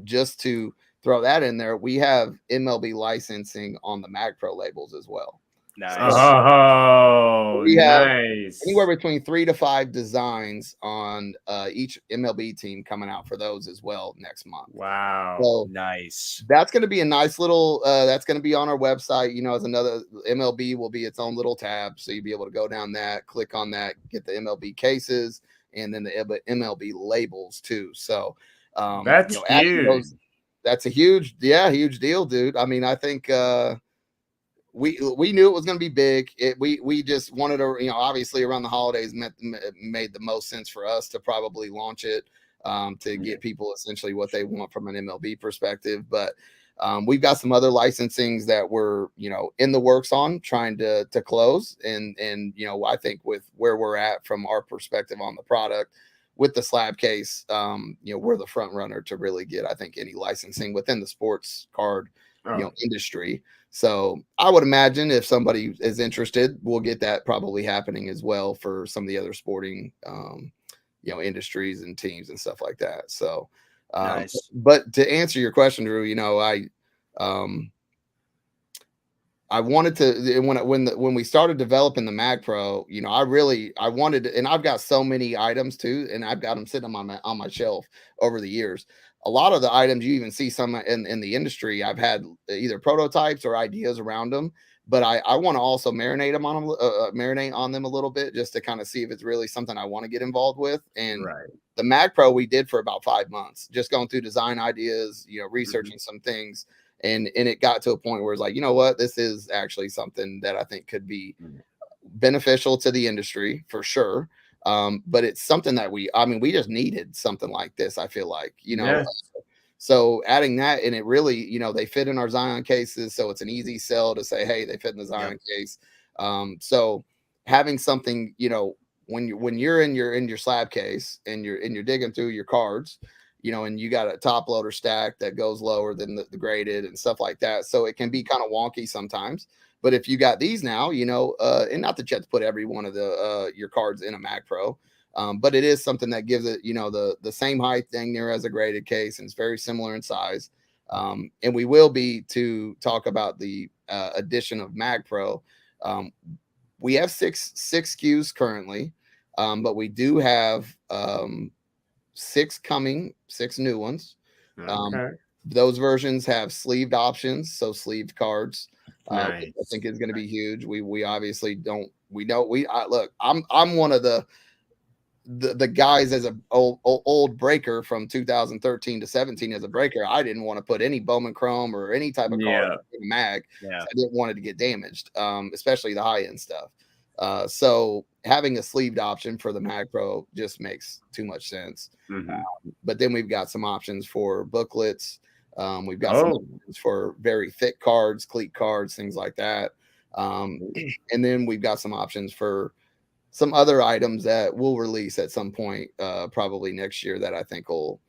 [SPEAKER 3] just to throw that in there, we have MLB licensing on the Mag Pro labels as well.
[SPEAKER 2] Nice.
[SPEAKER 1] Oh,
[SPEAKER 3] we have
[SPEAKER 1] nice.
[SPEAKER 3] Anywhere between 3 to 5 designs on each MLB team coming out for those as well next month.
[SPEAKER 1] Wow.
[SPEAKER 3] So
[SPEAKER 2] nice.
[SPEAKER 3] That's going to be a nice little, that's going to be on our website, as another MLB will be its own little tab. So you'll be able to go down that, click on that, get the MLB cases, and then the MLB labels too. So
[SPEAKER 1] that's huge.
[SPEAKER 3] That's a huge deal, dude. I mean, I think we knew it was going to be big. We just wanted to, obviously around the holidays made the most sense for us to probably launch it to get people essentially what they want from an MLB perspective. But we've got some other licensings that we're, in the works on trying to close. And I think with where we're at from our perspective on the product, with the slab case, we're the front runner to really get, I think, any licensing within the sports card, industry. So I would imagine if somebody is interested, we'll get that probably happening as well for some of the other sporting, industries and teams and stuff like that. So,
[SPEAKER 2] nice.
[SPEAKER 3] But to answer your question, Drew, I wanted to, when we started developing the Mag Pro, I wanted to, and I've got so many items too, and I've got them sitting on my shelf over the years. A lot of the items you even see some in the industry, I've had either prototypes or ideas around them, but I want to also marinate on them a little bit just to kind of see if it's really something I want to get involved with. And the Mag Pro we did for about 5 months, just going through design ideas, researching some things. And it got to a point where it's like, what, this is actually something that I think could be beneficial to the industry for sure. But it's something that we just needed something like this. I feel like, so adding that, and it really, they fit in our Zion cases. So it's an easy sell to say, hey, they fit in the Zion case. So having something, when you're in your slab case and you're digging through your cards, and you got a top loader stack that goes lower than the graded and stuff like that. So it can be kind of wonky sometimes. But if you got these now, and not that you have to put every one of the your cards in a Mag Pro, but it is something that gives it, the same height thing near as a graded case, and it's very similar in size. And we will be to talk about the addition of Mag Pro. We have six SKUs currently, but we do have 6 new ones. Those versions have sleeved options, so sleeved cards. I think is going to be huge. We obviously look, I'm one of the guys as a old breaker from 2013 to 17 as a breaker. I didn't want to put any Bowman Chrome or any type of card in mag. I didn't want it to get damaged, especially the high end stuff. So having a sleeved option for the Mag Pro just makes too much sense. But then we've got some options for booklets, We've got some options for very thick cards, cleat cards, things like that. And then we've got some options for some other items that we'll release at some point, probably next year, that I think will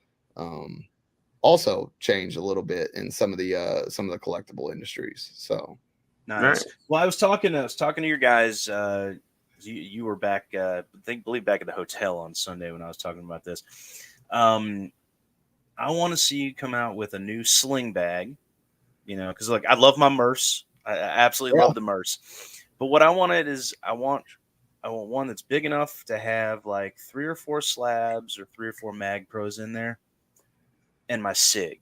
[SPEAKER 3] also change a little bit in some of the collectible industries. So
[SPEAKER 2] nice. Well, I was talking to your guys. You were back, believe back at the hotel on Sunday when I was talking about this. I want to see you come out with a new sling bag, because I love my Merce. I absolutely love the Merce. But what I wanted is I want one that's big enough to have like 3 or 4 slabs or 3 or 4 Mag Pros in there, and my SIG.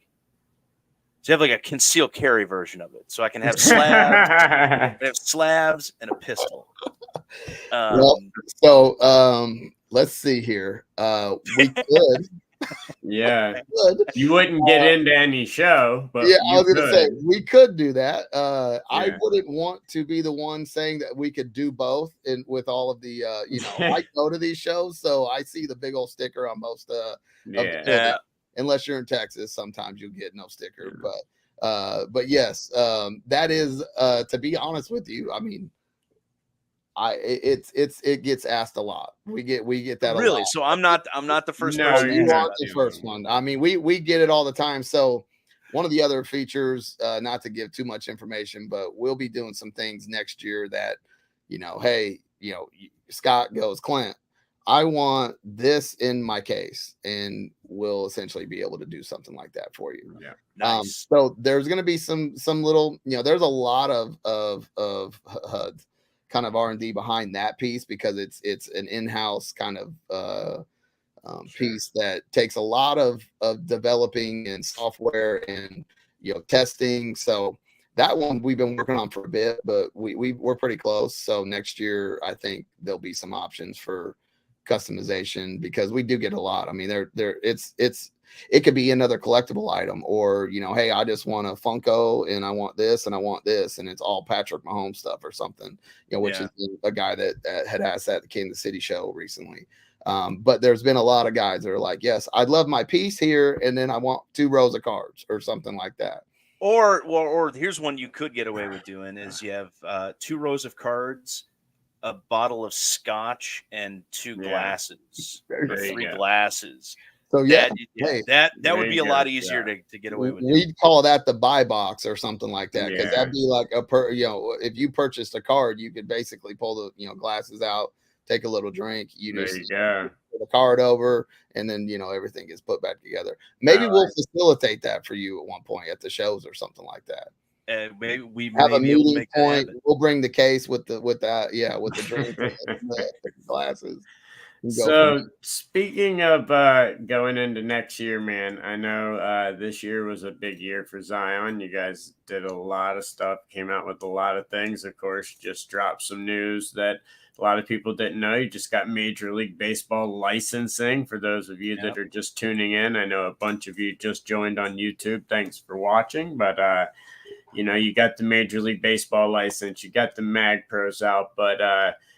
[SPEAKER 2] So you have like a concealed carry version of it, so I can have slabs and a pistol.
[SPEAKER 3] Let's see here. We could.
[SPEAKER 1] Yeah, you wouldn't get into any show, but
[SPEAKER 3] yeah, I was going to say we could do that. I wouldn't want to be the one saying that we could do both, with all of the I go to these shows, so I see the big old sticker on most of the unless you're in Texas, sometimes you'll get no sticker. But yes, that is to be honest with you, I mean, it gets asked a lot. We get that
[SPEAKER 2] really a
[SPEAKER 3] lot.
[SPEAKER 2] So I'm not the first
[SPEAKER 3] person.
[SPEAKER 2] person.
[SPEAKER 3] You aren't the first one. I mean, we get it all the time. So one of the other features, not to give too much information, but we'll be doing some things next year that, hey, Scott goes, Clint, I want this in my case, and we'll essentially be able to do something like that for you.
[SPEAKER 2] Yeah, nice.
[SPEAKER 3] So there's going to be some little, there's a lot of kind of R&D behind that piece, because it's an in-house kind of piece that takes a lot of developing and software and testing. So that one we've been working on for a bit, but we're pretty close. So next year I think there'll be some options for customization, because we do get a lot. I mean, it could be another collectible item, or hey, I just want a Funko and I want this and I want this, and it's all Patrick Mahomes stuff or something, which is a guy that had asked at the Kansas City show recently. But there's been a lot of guys that are like, yes, I'd love my piece here, and then I want 2 rows of cards or something like that.
[SPEAKER 2] Or here's one you could get away with doing, is you have 2 rows of cards, a bottle of scotch, and 2 glasses, or 3 glasses.
[SPEAKER 3] So
[SPEAKER 2] that would be a lot easier to get away with.
[SPEAKER 3] We'd call that the buy box or something like that, because that'd be like if you purchased a card, you could basically pull the glasses out, take a little drink, put the card over, and then everything gets put back together. Maybe we'll facilitate that for you at one point at the shows or something like that.
[SPEAKER 2] Maybe we
[SPEAKER 3] have a meeting
[SPEAKER 2] make
[SPEAKER 3] point. We'll bring the case with the drink and the glasses.
[SPEAKER 1] So speaking of going into next year, man, I know this year was a big year for Zion. You guys did a lot of stuff, came out with a lot of things. Of course, just dropped some news that a lot of people didn't know. You just got Major League Baseball licensing. For those of you that are just tuning in, I know a bunch of you just joined on YouTube. Thanks for watching. But you got the Major League Baseball license, you got the Mag Pros out, but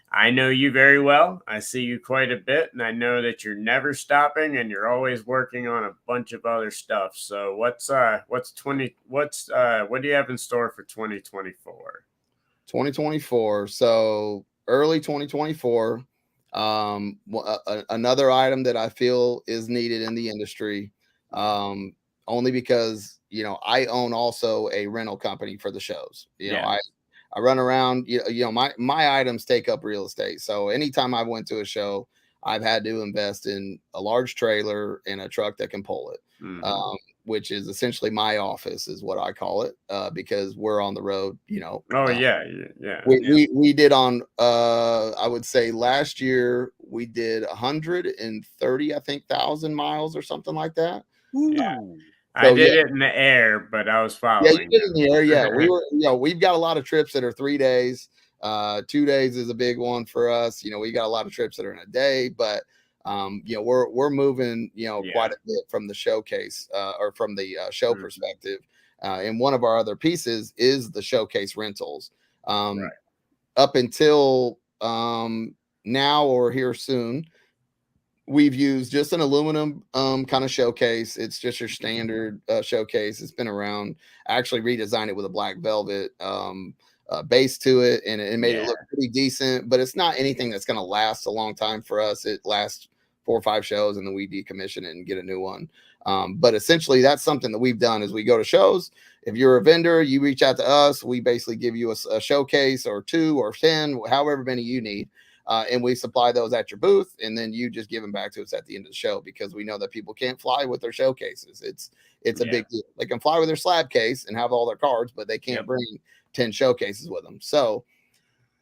[SPEAKER 1] I know you very well. I see you quite a bit, and I know that you're never stopping, and you're always working on a bunch of other stuff. So what do you have in store for 2024?
[SPEAKER 3] 2024. So early 2024. Another item that I feel is needed in the industry, only because I own also a rental company for the shows. I run around, my items take up real estate. So anytime I went to a show, I've had to invest in a large trailer and a truck that can pull it, which is essentially my office is what I call it, because we're on the road, We did on, I would say last year we did 130, I think, 1,000 miles or something like that.
[SPEAKER 1] Yeah. So, I did it in the air, but I was following.
[SPEAKER 3] Yeah, you did it in the air. Yeah, we were. We've got a lot of trips that are 3 days. 2 days is a big one for us. We got a lot of trips that are in a day, but we're moving quite a bit from the showcase or from the show perspective. And one of our other pieces is the showcase rentals. Up until now or here soon, we've used just an aluminum kind of showcase. It's just your standard showcase. It's been around. I actually redesigned it with a black velvet base to it, and it made it look pretty decent, but it's not anything that's going to last a long time for us. It lasts 4 or 5 shows, and then we decommission it and get a new one. But essentially, that's something that we've done. Is we go to shows. If you're a vendor, you reach out to us. We basically give you a showcase or 2 or 10, however many you need. And we supply those at your booth, and then you just give them back to us at the end of the show, because we know that people can't fly with their showcases. It's a big deal. They can fly with their slab case and have all their cards, but they can't bring 10 showcases with them. So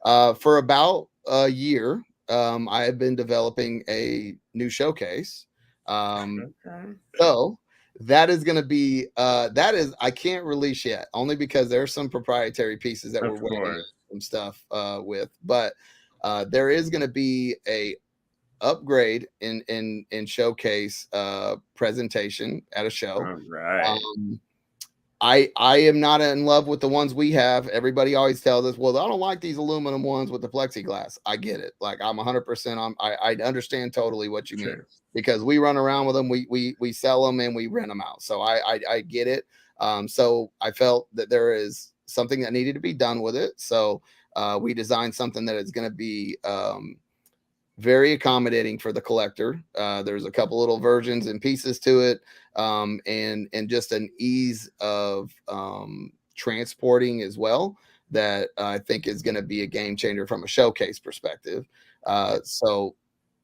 [SPEAKER 3] for about a year, I have been developing a new showcase. So that is going to be I can't release yet, only because there's some proprietary pieces that we're working on some stuff with, but there is going to be a upgrade in showcase presentation at a show.
[SPEAKER 1] Right.
[SPEAKER 3] I am not in love with the ones we have. Everybody always tells us, well, I don't like these aluminum ones with the plexiglass. I get it. Like, I'm 100% on. I understand totally what you mean, because we run around with them. We sell them and we rent them out. So I get it. So I felt that there is something that needed to be done with it. So we designed something that is going to be very accommodating for the collector. There's a couple little versions and pieces to it, and just an ease of transporting as well, that I think is going to be a game changer from a showcase perspective. So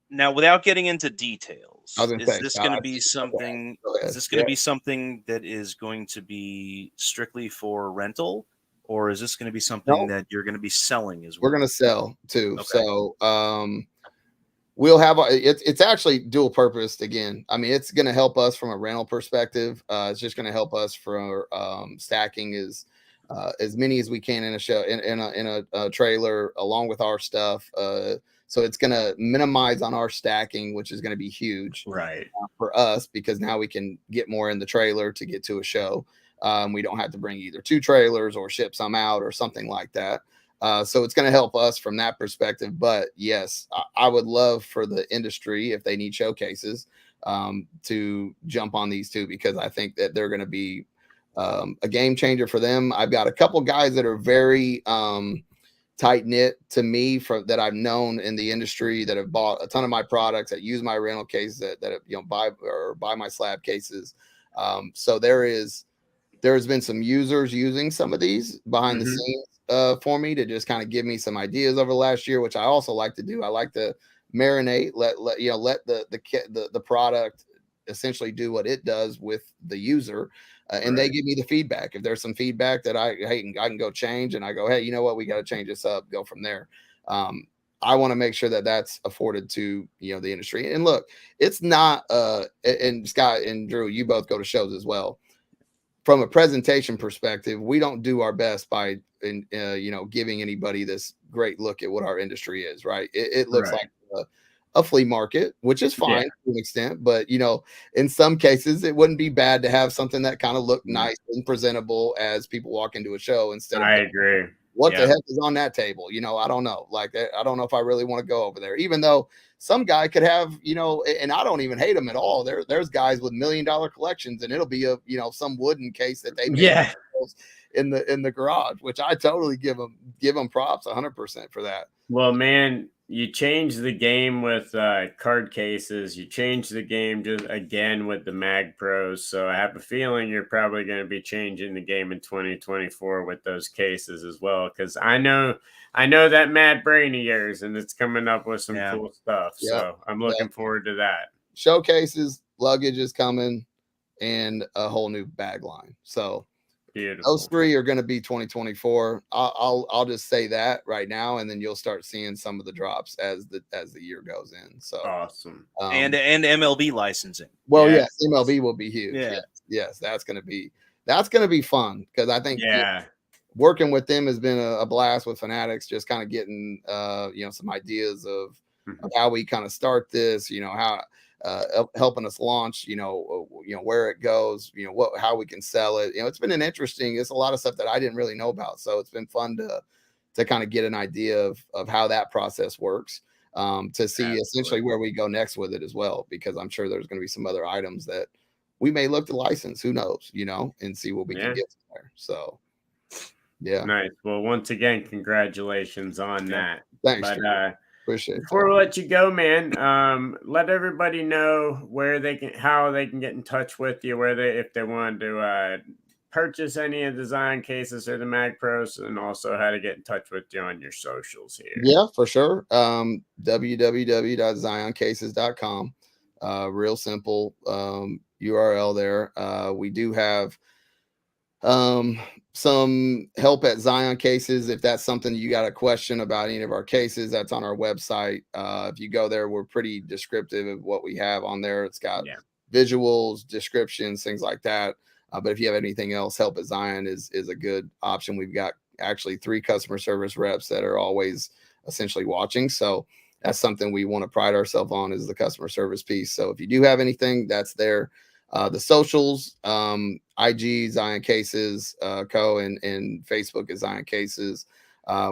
[SPEAKER 2] now, without getting into details,
[SPEAKER 3] is
[SPEAKER 2] this going to be something? Is this going to be something that is going to be strictly for rental, or is this going to be something that you're going to be selling as well?
[SPEAKER 3] We're going to sell too. Okay. So we'll have it's actually dual purposed again. I mean, it's going to help us from a rental perspective. It's just going to help us for stacking as many as we can in a show in a trailer along with our stuff. So it's going to minimize on our stacking, which is going to be huge,
[SPEAKER 1] right,
[SPEAKER 3] for us, because now we can get more in the trailer to get to a show. We don't have to bring either 2 trailers or ship some out or something like that. So it's going to help us from that perspective. But yes, I would love for the industry, if they need showcases, to jump on these too, because I think that they're going to be a game changer for them. I've got a couple guys that are very tight knit to me that I've known in the industry, that have bought a ton of my products, that use my rental cases, that have, buy my slab cases. So there's been some users using some of these behind the scenes for me, to just kind of give me some ideas over the last year, which I also like to do. I like to marinate, let the product essentially do what it does with the user. And they give me the feedback. If there's some feedback that I can go change, and I go, hey, you know what, we got to change this up, go from there. I want to make sure that that's afforded to, the industry. And look, it's not, and Scott and Drew, you both go to shows as well. From a presentation perspective, we don't do our best by, giving anybody this great look at what our industry is, right? It looks like a flea market, which is fine to an extent, but in some cases it wouldn't be bad to have something that kind of looked nice and presentable as people walk into a show, instead of
[SPEAKER 1] agree.
[SPEAKER 3] What the heck is on that table? I don't know. Like, I don't know if I really want to go over there, even though some guy could have, and I don't even hate them at all. There's guys with $1 million collections, and it'll be some wooden case that they made in the garage, which I totally give them props 100% for that.
[SPEAKER 1] Well, man, you change the game with card cases. You change the game just again with the Mag Pros. So I have a feeling you're probably going to be changing the game in 2024 with those cases as well. Because I know that mad brain of yours, and it's coming up with some cool stuff. Yeah. So I'm looking forward to that.
[SPEAKER 3] Showcases, luggage is coming, and a whole new bag line. So
[SPEAKER 1] beautiful.
[SPEAKER 3] Those 3 are going to be 2024. I'll just say that right now, and then you'll start seeing some of the drops as the year goes in. So
[SPEAKER 1] awesome.
[SPEAKER 2] And MLB licensing.
[SPEAKER 3] Well, yes, MLB will be huge. Yes, that's going to be fun, because I think working with them has been a blast with Fanatics. Just kind of getting some ideas of how we kind of start this. How. Helping us launch, where it goes, how we can sell it. It's been it's a lot of stuff that I didn't really know about. So it's been fun to kind of get an idea of how that process works. to see essentially where we go next with it as well, because I'm sure there's going to be some other items that we may look to license, who knows, and see what we can get from there. So, yeah.
[SPEAKER 1] Nice. Well, once again, congratulations on that.
[SPEAKER 3] Thanks.
[SPEAKER 1] But
[SPEAKER 3] appreciate it.
[SPEAKER 1] Before we let you go, man, let everybody know how they can get in touch with you, if they want to purchase any of the Zion cases or the Mag Pros, and also how to get in touch with you on your socials here.
[SPEAKER 3] Yeah, for sure. www.zioncases.com. Real simple URL there. We do have some help at Zion Cases. If that's something you got a question about any of our cases, that's on our website. If you go there, we're pretty descriptive of what we have on there. It's got visuals, descriptions, things like that. But if you have anything else, help at Zion is a good option. We've got actually 3 customer service reps that are always essentially watching. So that's something we want to pride ourselves on, is the customer service piece. So if you do have anything, that's there. The socials, IG, Zion Cases, Co. and Facebook is Zion Cases.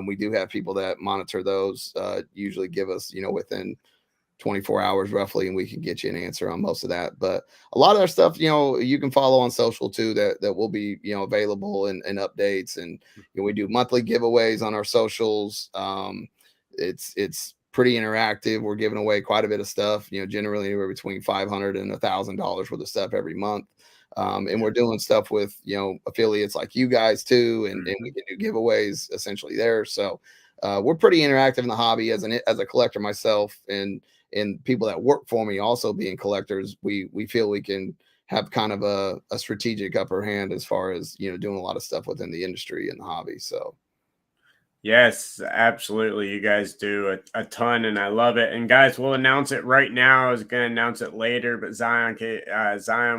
[SPEAKER 3] We do have people that monitor those, usually give us, within 24 hours roughly, and we can get you an answer on most of that. But a lot of our stuff, you can follow on social too, that will be, available and updates. And we do monthly giveaways on our socials. It's pretty interactive. We're giving away quite a bit of stuff, generally anywhere between $500 and $1,000 worth of stuff every month. And we're doing stuff with, affiliates like you guys too. And we can do giveaways essentially there. So we're pretty interactive in the hobby. As a collector myself, and people that work for me also being collectors, we feel we can have kind of a strategic upper hand as far as, doing a lot of stuff within the industry and the hobby. So.
[SPEAKER 1] Yes, absolutely. You guys do a ton, and I love it. And guys, we'll announce it right now. I was going to announce it later, but Zion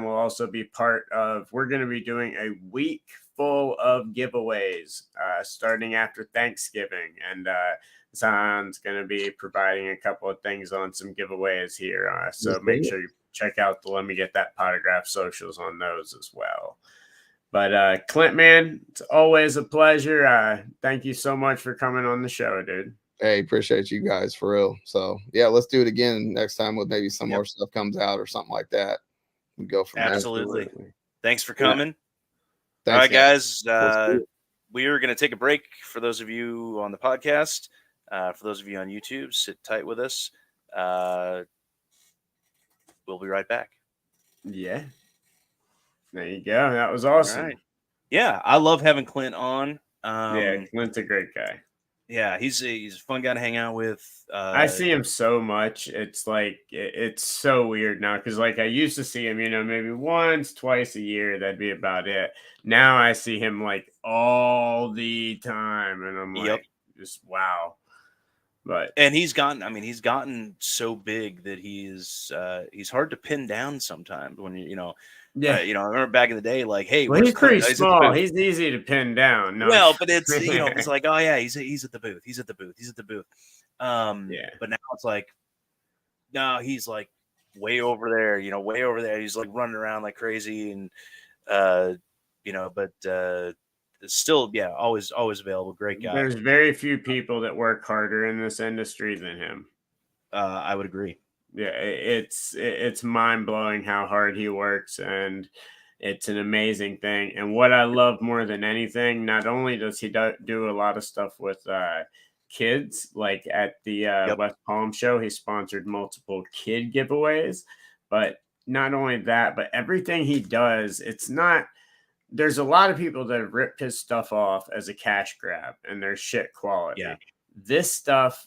[SPEAKER 1] will also be part of. We're going to be doing a week full of giveaways starting after Thanksgiving, and Zion's going to be providing a couple of things on some giveaways here. So make sure you check out the Let Me Get That Potograph socials on those as well. But Clint, man, it's always a pleasure. Thank you so much for coming on the show, dude.
[SPEAKER 3] Hey, appreciate you guys for real. So yeah, let's do it again next time with maybe some more stuff comes out or something like that. We go from there.
[SPEAKER 2] Absolutely. Thanks for coming.
[SPEAKER 3] Thanks,
[SPEAKER 2] all right, guys. We are going to take a break for those of you on the podcast. For those of you on YouTube, sit tight with us. We'll be right back.
[SPEAKER 1] Yeah. There you go. That was awesome.
[SPEAKER 2] Right. Yeah, I love having Clint on.
[SPEAKER 1] Yeah, Clint's a great guy.
[SPEAKER 2] Yeah, he's a fun guy to hang out with.
[SPEAKER 1] I see him so much. It's like it's so weird now, because like I used to see him, maybe once, twice a year. That'd be about it. Now I see him like all the time, and I'm like, just wow. And
[SPEAKER 2] he's gotten so big that he's hard to pin down sometimes when I remember back in the day, like, hey,
[SPEAKER 1] he's pretty small. He's easy to pin down. No.
[SPEAKER 2] Well, but it's it's like, oh yeah, he's at the booth. He's at the booth. But now it's like, no, he's like way over there. Way over there. He's like running around like crazy, and but still, yeah, always available. Great guy.
[SPEAKER 1] There's very few people that work harder in this industry than him.
[SPEAKER 2] I would agree.
[SPEAKER 1] Yeah, it's mind-blowing how hard he works, and it's an amazing thing. And what I love more than anything, not only does he do a lot of stuff with kids, like at the West Palm show, he sponsored multiple kid giveaways, but not only that, but everything he does, there's a lot of people that have ripped his stuff off as a cash grab, and they're shit quality.
[SPEAKER 2] Yeah.
[SPEAKER 1] This stuff,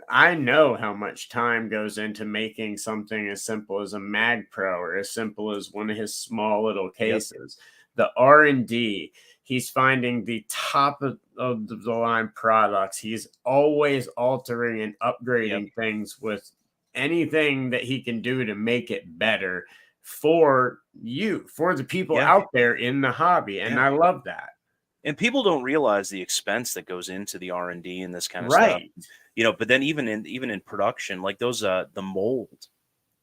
[SPEAKER 1] I know how much time goes into making something as simple as a Mag Pro, or as simple as one of his small little cases. The R&D, he's finding the top of the line products. He's always altering and upgrading things with anything that he can do to make it better for the people out there in the hobby. And I love that.
[SPEAKER 2] And people don't realize the expense that goes into the R&D and this kind of stuff. But then even in production, like those the mold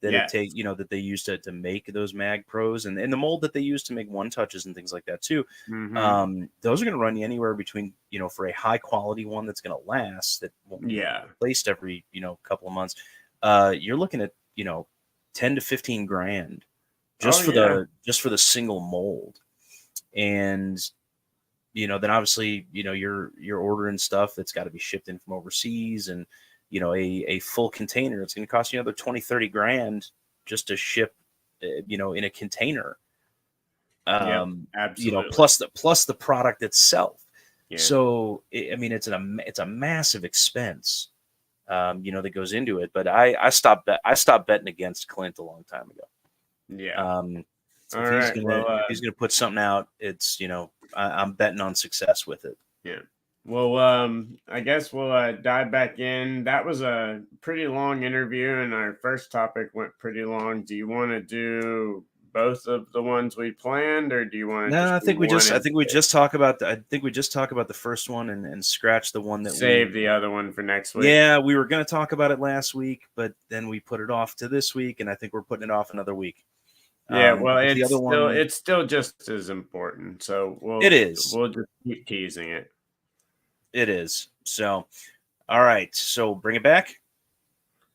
[SPEAKER 2] that that they use to make those Mag Pros, and the mold that they use to make one touches and things like that too.
[SPEAKER 1] Mm-hmm.
[SPEAKER 2] Those are going to run you anywhere between, for a high quality one that's going to last, that won't be replaced every, couple of months. You're looking at, 10 to 15 grand just for the single mold. And, then obviously, you're ordering stuff that's got to be shipped in from overseas, and, a full container, it's going to cost you another 20, 30 grand just to ship, in a container.
[SPEAKER 1] Absolutely.
[SPEAKER 2] Plus the product itself.
[SPEAKER 1] Yeah.
[SPEAKER 2] So, it's a massive expense, that goes into it. But I stopped betting against Clint a long time ago.
[SPEAKER 1] Yeah.
[SPEAKER 2] If he's gonna put something out, it's, I'm betting on success with it.
[SPEAKER 1] Yeah. Well, I guess we'll dive back in. That was a pretty long interview, and our first topic went pretty long. Do you want to do both of the ones we planned, or do you want to?
[SPEAKER 2] No, I think we just talk about the first one and scratch the one that
[SPEAKER 1] save the other one for next week.
[SPEAKER 2] Yeah, we were going to talk about it last week, but then we put it off to this week, and I think we're putting it off another week.
[SPEAKER 1] Yeah, well, it's still just as important. So we'll just keep teasing it.
[SPEAKER 2] It is. So, all right. So bring it back.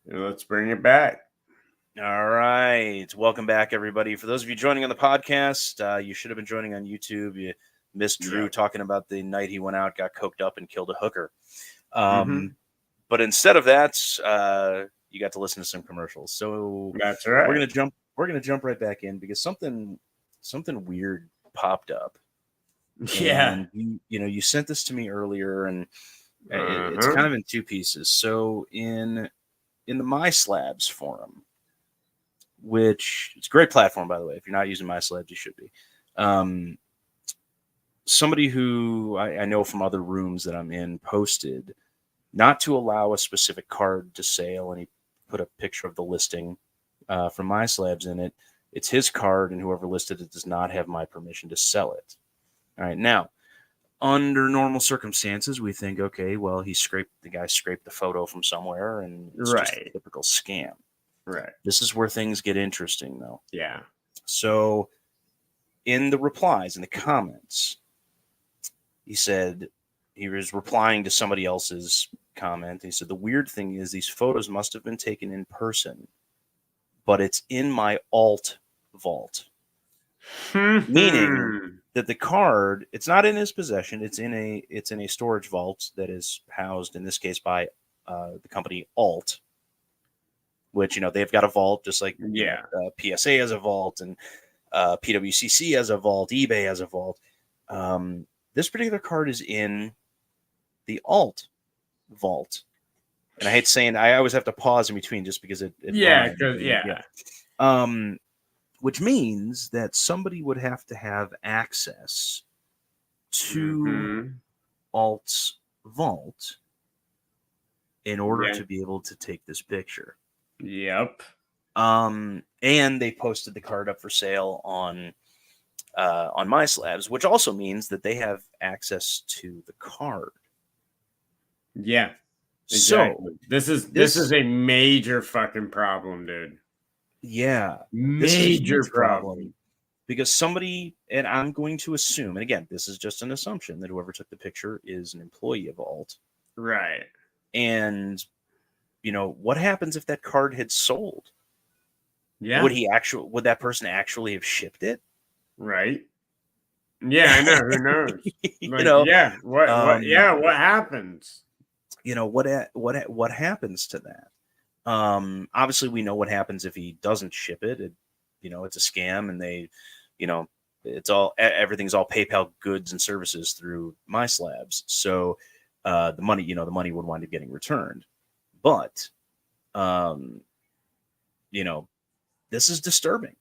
[SPEAKER 1] Let's bring it back.
[SPEAKER 2] All right. Welcome back, everybody. For those of you joining on the podcast, you should have been joining on YouTube. You missed Drew talking about the night he went out, got coked up, and killed a hooker. But instead of that, you got to listen to some commercials. So
[SPEAKER 1] that's right.
[SPEAKER 2] We're gonna jump right back in because something weird popped up.
[SPEAKER 1] Yeah.
[SPEAKER 2] And you sent this to me earlier, and it's kind of in two pieces. So in the My Slabs forum, which it's a great platform, by the way. If you're not using My Slabs, you should be. Somebody who I know from other rooms that I'm in posted not to allow a specific card to sale, and he put a picture of the listing from My Slabs in it. It's his card, and whoever listed it does not have my permission to sell it. All right, now, under normal circumstances, we think, okay, well, the guy scraped the photo from somewhere, and it's just a typical scam.
[SPEAKER 1] Right.
[SPEAKER 2] This is where things get interesting, though.
[SPEAKER 1] Yeah.
[SPEAKER 2] So, in the replies, in the comments, he said he was replying to somebody else's comment. He said, the weird thing is these photos must have been taken in person, but it's in my alt vault. Meaning that the card, it's not in his possession. It's in a storage vault that is housed, in this case, by the company Alt, which, they've got a vault just like PSA has a vault, and PWCC has a vault, eBay has a vault. This particular card is in the Alt vault, and I hate saying, I always have to pause in between just because it which means that somebody would have to have access to Alt's vault in order to be able to take this picture.
[SPEAKER 1] Yep.
[SPEAKER 2] And they posted the card up for sale on My Slabs, which also means that they have access to the card.
[SPEAKER 1] Yeah. Exactly. So this is a major fucking problem, dude.
[SPEAKER 2] Yeah,
[SPEAKER 1] major problem.
[SPEAKER 2] Because somebody, and I'm going to assume, and again, this is just an assumption, that whoever took the picture is an employee of Alt.
[SPEAKER 1] Right.
[SPEAKER 2] And, what happens if that card had sold?
[SPEAKER 1] Yeah.
[SPEAKER 2] Would that person actually have shipped it?
[SPEAKER 1] Right. Yeah, I know. Who knows? What happens?
[SPEAKER 2] What happens to that? Obviously we know what happens if he doesn't ship it. It's a scam, and they, everything's all PayPal goods and services through My Slabs. So, the money would wind up getting returned. But, this is disturbing.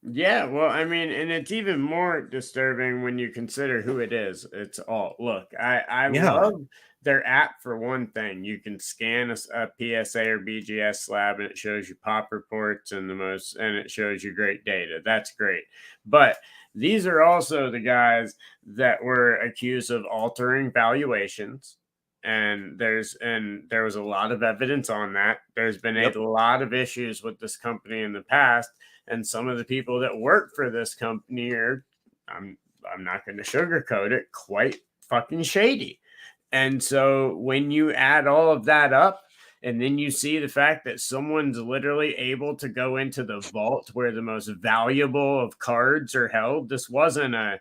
[SPEAKER 1] Yeah, well, I mean, and it's even more disturbing when you consider who it is. It's all, look, I love their app for one thing. You can scan a PSA or BGS slab, and it shows you pop reports and it shows you great data. That's great. But these are also the guys that were accused of altering valuations, And there was a lot of evidence on that. There's been a lot of issues with this company in the past, and some of the people that work for this company are, I'm not going to sugarcoat it, quite fucking shady. And so when you add all of that up, and then you see the fact that someone's literally able to go into the vault where the most valuable of cards are held. This wasn't a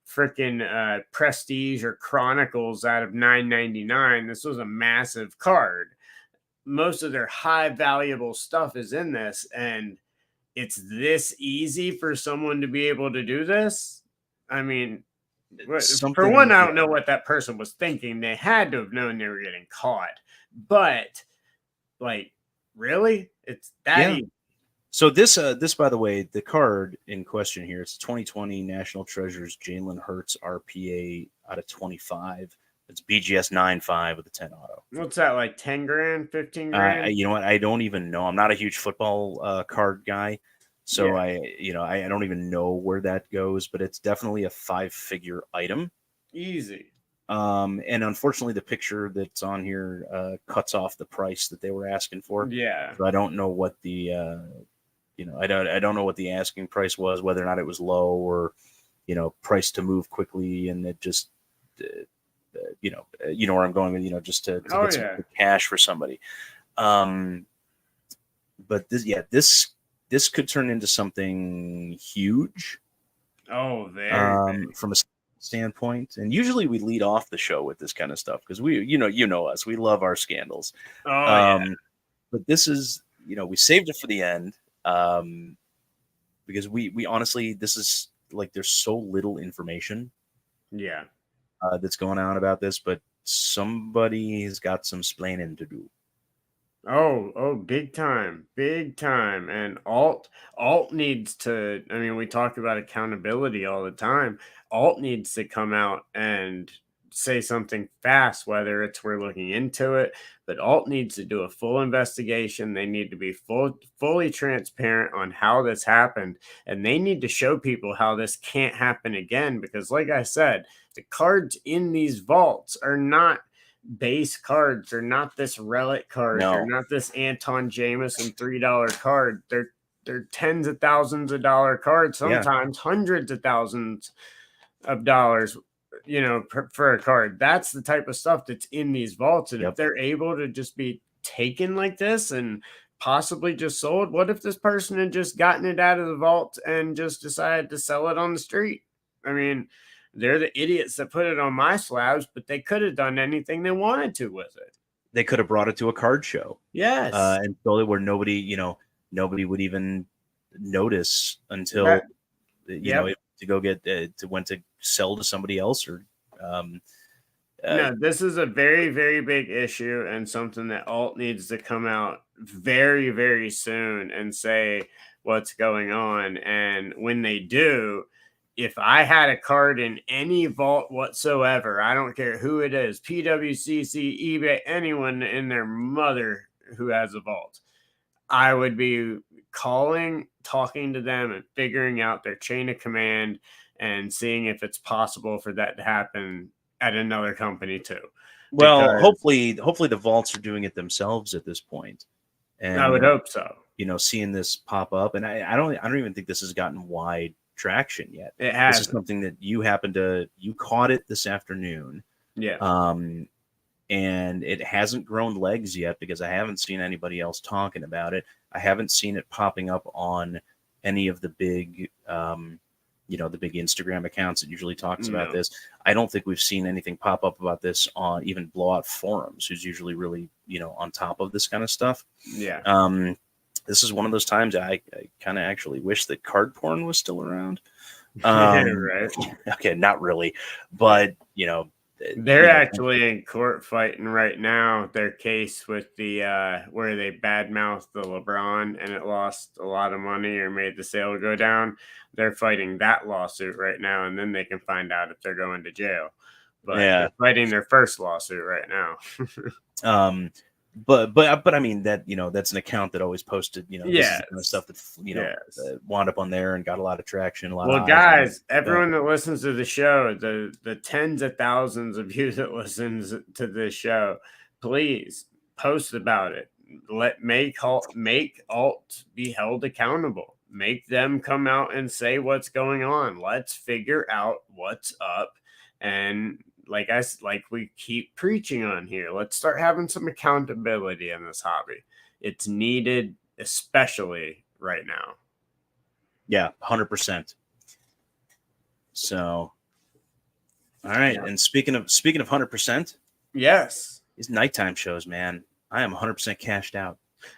[SPEAKER 1] freaking Prestige or Chronicles out of $9.99. This was a massive card. Most of their high valuable stuff is in this, and it's this easy for someone to be able to do this. I mean, for one, I don't know what that person was thinking. They had to have known they were getting caught, but like, really, it's that easy.
[SPEAKER 2] So this, by the way, the card in question here, it's 2020 National Treasures Jalen Hurts RPA out of 25. It's BGS 9.5 with a 10 auto.
[SPEAKER 1] What's that, like 10 grand, 15 grand?
[SPEAKER 2] You know what? I don't even know. I'm not a huge football card guy. So I don't even know where that goes, but it's definitely a 5-figure item.
[SPEAKER 1] Easy.
[SPEAKER 2] And unfortunately, the picture that's on here cuts off the price that they were asking for.
[SPEAKER 1] Yeah.
[SPEAKER 2] So I don't know what the I don't know what the asking price was, whether or not it was low or price to move quickly, and it just you know where I'm going with just to get some cash for somebody. But this could turn into something huge.
[SPEAKER 1] Oh, there.
[SPEAKER 2] From a standpoint, and usually we lead off the show with this kind of stuff because we, you know us, we love our scandals. But this is, we saved it for the end because we honestly, this is like there's so little information.
[SPEAKER 1] Yeah.
[SPEAKER 2] That's going on about this, but somebody has got some splaining to do.
[SPEAKER 1] Oh, big time. And Alt needs to, I mean, we talk about accountability all the time. Alt needs to come out and say something fast, whether it's we're looking into it, but Alt needs to do a full investigation. They need to be fully transparent on how this happened, and they need to show people how this can't happen again, because like I said, the cards in these vaults are not base cards. They're not this relic card.
[SPEAKER 2] No.
[SPEAKER 1] They're not this Anton Jameson $3 card. They're tens of thousands of dollar cards, sometimes hundreds of thousands of dollars, for a card. That's the type of stuff that's in these vaults. And if they're able to just be taken like this and possibly just sold, what if this person had just gotten it out of the vault and just decided to sell it on the street? I mean, they're the idiots that put it on my slabs, but they could have done anything they wanted to with it.
[SPEAKER 2] They could have brought it to a card show.
[SPEAKER 1] Yes.
[SPEAKER 2] And sold it where nobody would even notice until, to go get to went to sell to somebody else or.
[SPEAKER 1] No, this is a very, very big issue and something that Alt needs to come out very, very soon and say what's going on. And when they do, if I had a card in any vault whatsoever, I don't care who it is, PWCC, eBay, anyone in their mother who has a vault, I would be calling, talking to them, and figuring out their chain of command and seeing if it's possible for that to happen at another company too.
[SPEAKER 2] Well, hopefully the vaults are doing it themselves at this point. And
[SPEAKER 1] I would hope so.
[SPEAKER 2] Seeing this pop up, and I don't even think this has gotten wide traction yet.
[SPEAKER 1] It has.
[SPEAKER 2] This is something that you caught it this afternoon.
[SPEAKER 1] Yeah.
[SPEAKER 2] And it hasn't grown legs yet because I haven't seen anybody else talking about it. I haven't seen it popping up on any of the big, the big Instagram accounts that usually talks about this. I don't think we've seen anything pop up about this on even Blowout Forums, who's usually really, on top of this kind of stuff.
[SPEAKER 1] Yeah.
[SPEAKER 2] This is one of those times I kind of actually wish that card porn was still around.
[SPEAKER 1] Right.
[SPEAKER 2] Okay, not really, but
[SPEAKER 1] they're actually in court fighting right now their case with the where they badmouthed the LeBron and it lost a lot of money or made the sale go down. They're fighting that lawsuit right now, and then they can find out if they're going to jail. But they're fighting their first lawsuit right now.
[SPEAKER 2] But I mean that that's an account that always posted this is the kind of stuff that wound up on there and got a lot of traction.
[SPEAKER 1] Well, guys, everyone that listens to the show, the tens of thousands of you that listens to this show, please post about it. Make alt be held accountable. Make them come out and say what's going on. Let's figure out what's up. And like we keep preaching on here, let's start having some accountability in this hobby. It's needed, especially right now.
[SPEAKER 2] Yeah, 100%. So, all right. Yeah. And speaking of 100%,
[SPEAKER 1] yes,
[SPEAKER 2] these nighttime shows, man, I am 100% cashed out.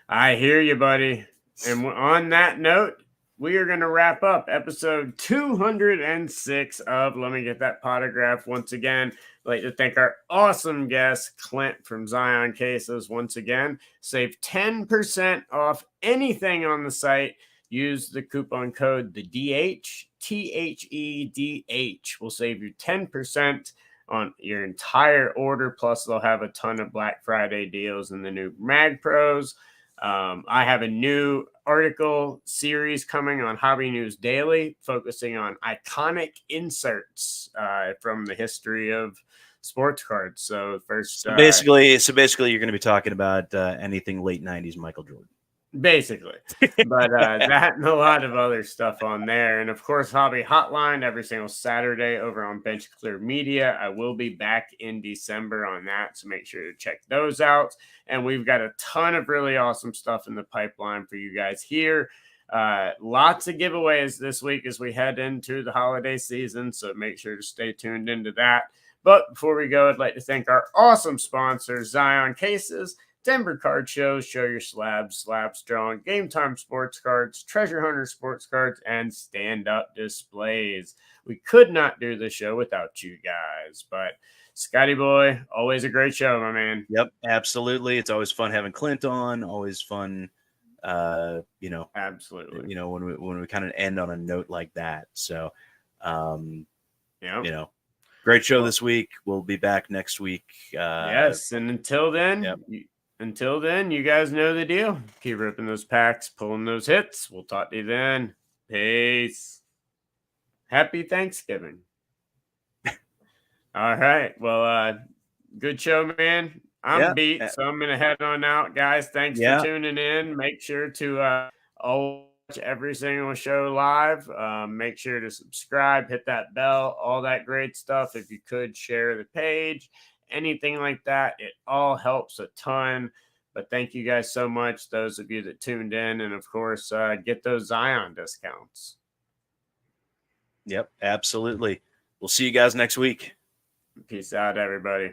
[SPEAKER 1] I hear you, buddy. And on that note, we are going to wrap up episode 206 of Let Me Get That Potograph. Once again, I'd like to thank our awesome guest, Clint from Zion Cases. Once again, save 10% off anything on the site. Use the coupon code the DH, THEDH. Will save you 10% on your entire order. Plus, they'll have a ton of Black Friday deals in the new Mag Pros. I have a new article series coming on Hobby News Daily, focusing on iconic inserts from the history of sports cards. So first,
[SPEAKER 2] basically, you're going to be talking about anything late '90s Michael Jordan.
[SPEAKER 1] Basically, but that and a lot of other stuff on there. And of course, Hobby Hotline every single Saturday over on Bench Clear Media. I will be back in December on that, so make sure to check those out. And we've got a ton of really awesome stuff in the pipeline for you guys here. Lots of giveaways this week as we head into the holiday season, so make sure to stay tuned into that. But before we go, I'd like to thank our awesome sponsors, Zion Cases, Denver Card Shows, Show Your Slabs, Slabs Drawn, Game Time Sports Cards, Treasure Hunter Sports Cards, and stand-up displays. We could not do the show without you guys, but Scotty Boy, always a great show, my man.
[SPEAKER 2] Yep, absolutely. It's always fun having Clint on, always fun,
[SPEAKER 1] absolutely.
[SPEAKER 2] When we kind of end on a note like that. So, great show this week. We'll be back next week.
[SPEAKER 1] Yes, and until then, you guys know the deal. Keep ripping those packs, pulling those hits. We'll talk to you then. Peace. Happy Thanksgiving. All right. Well, good show, man. I'm beat, so I'm going to head on out. Guys, thanks for tuning in. Make sure to watch every single show live. Make sure to subscribe, hit that bell, all that great stuff. If you could, share the page. Anything like that, it all helps a ton. But thank you guys so much, those of you that tuned in, and of course, get those Zion discounts.
[SPEAKER 2] Yep, absolutely. We'll see you guys next week.
[SPEAKER 1] Peace out, everybody.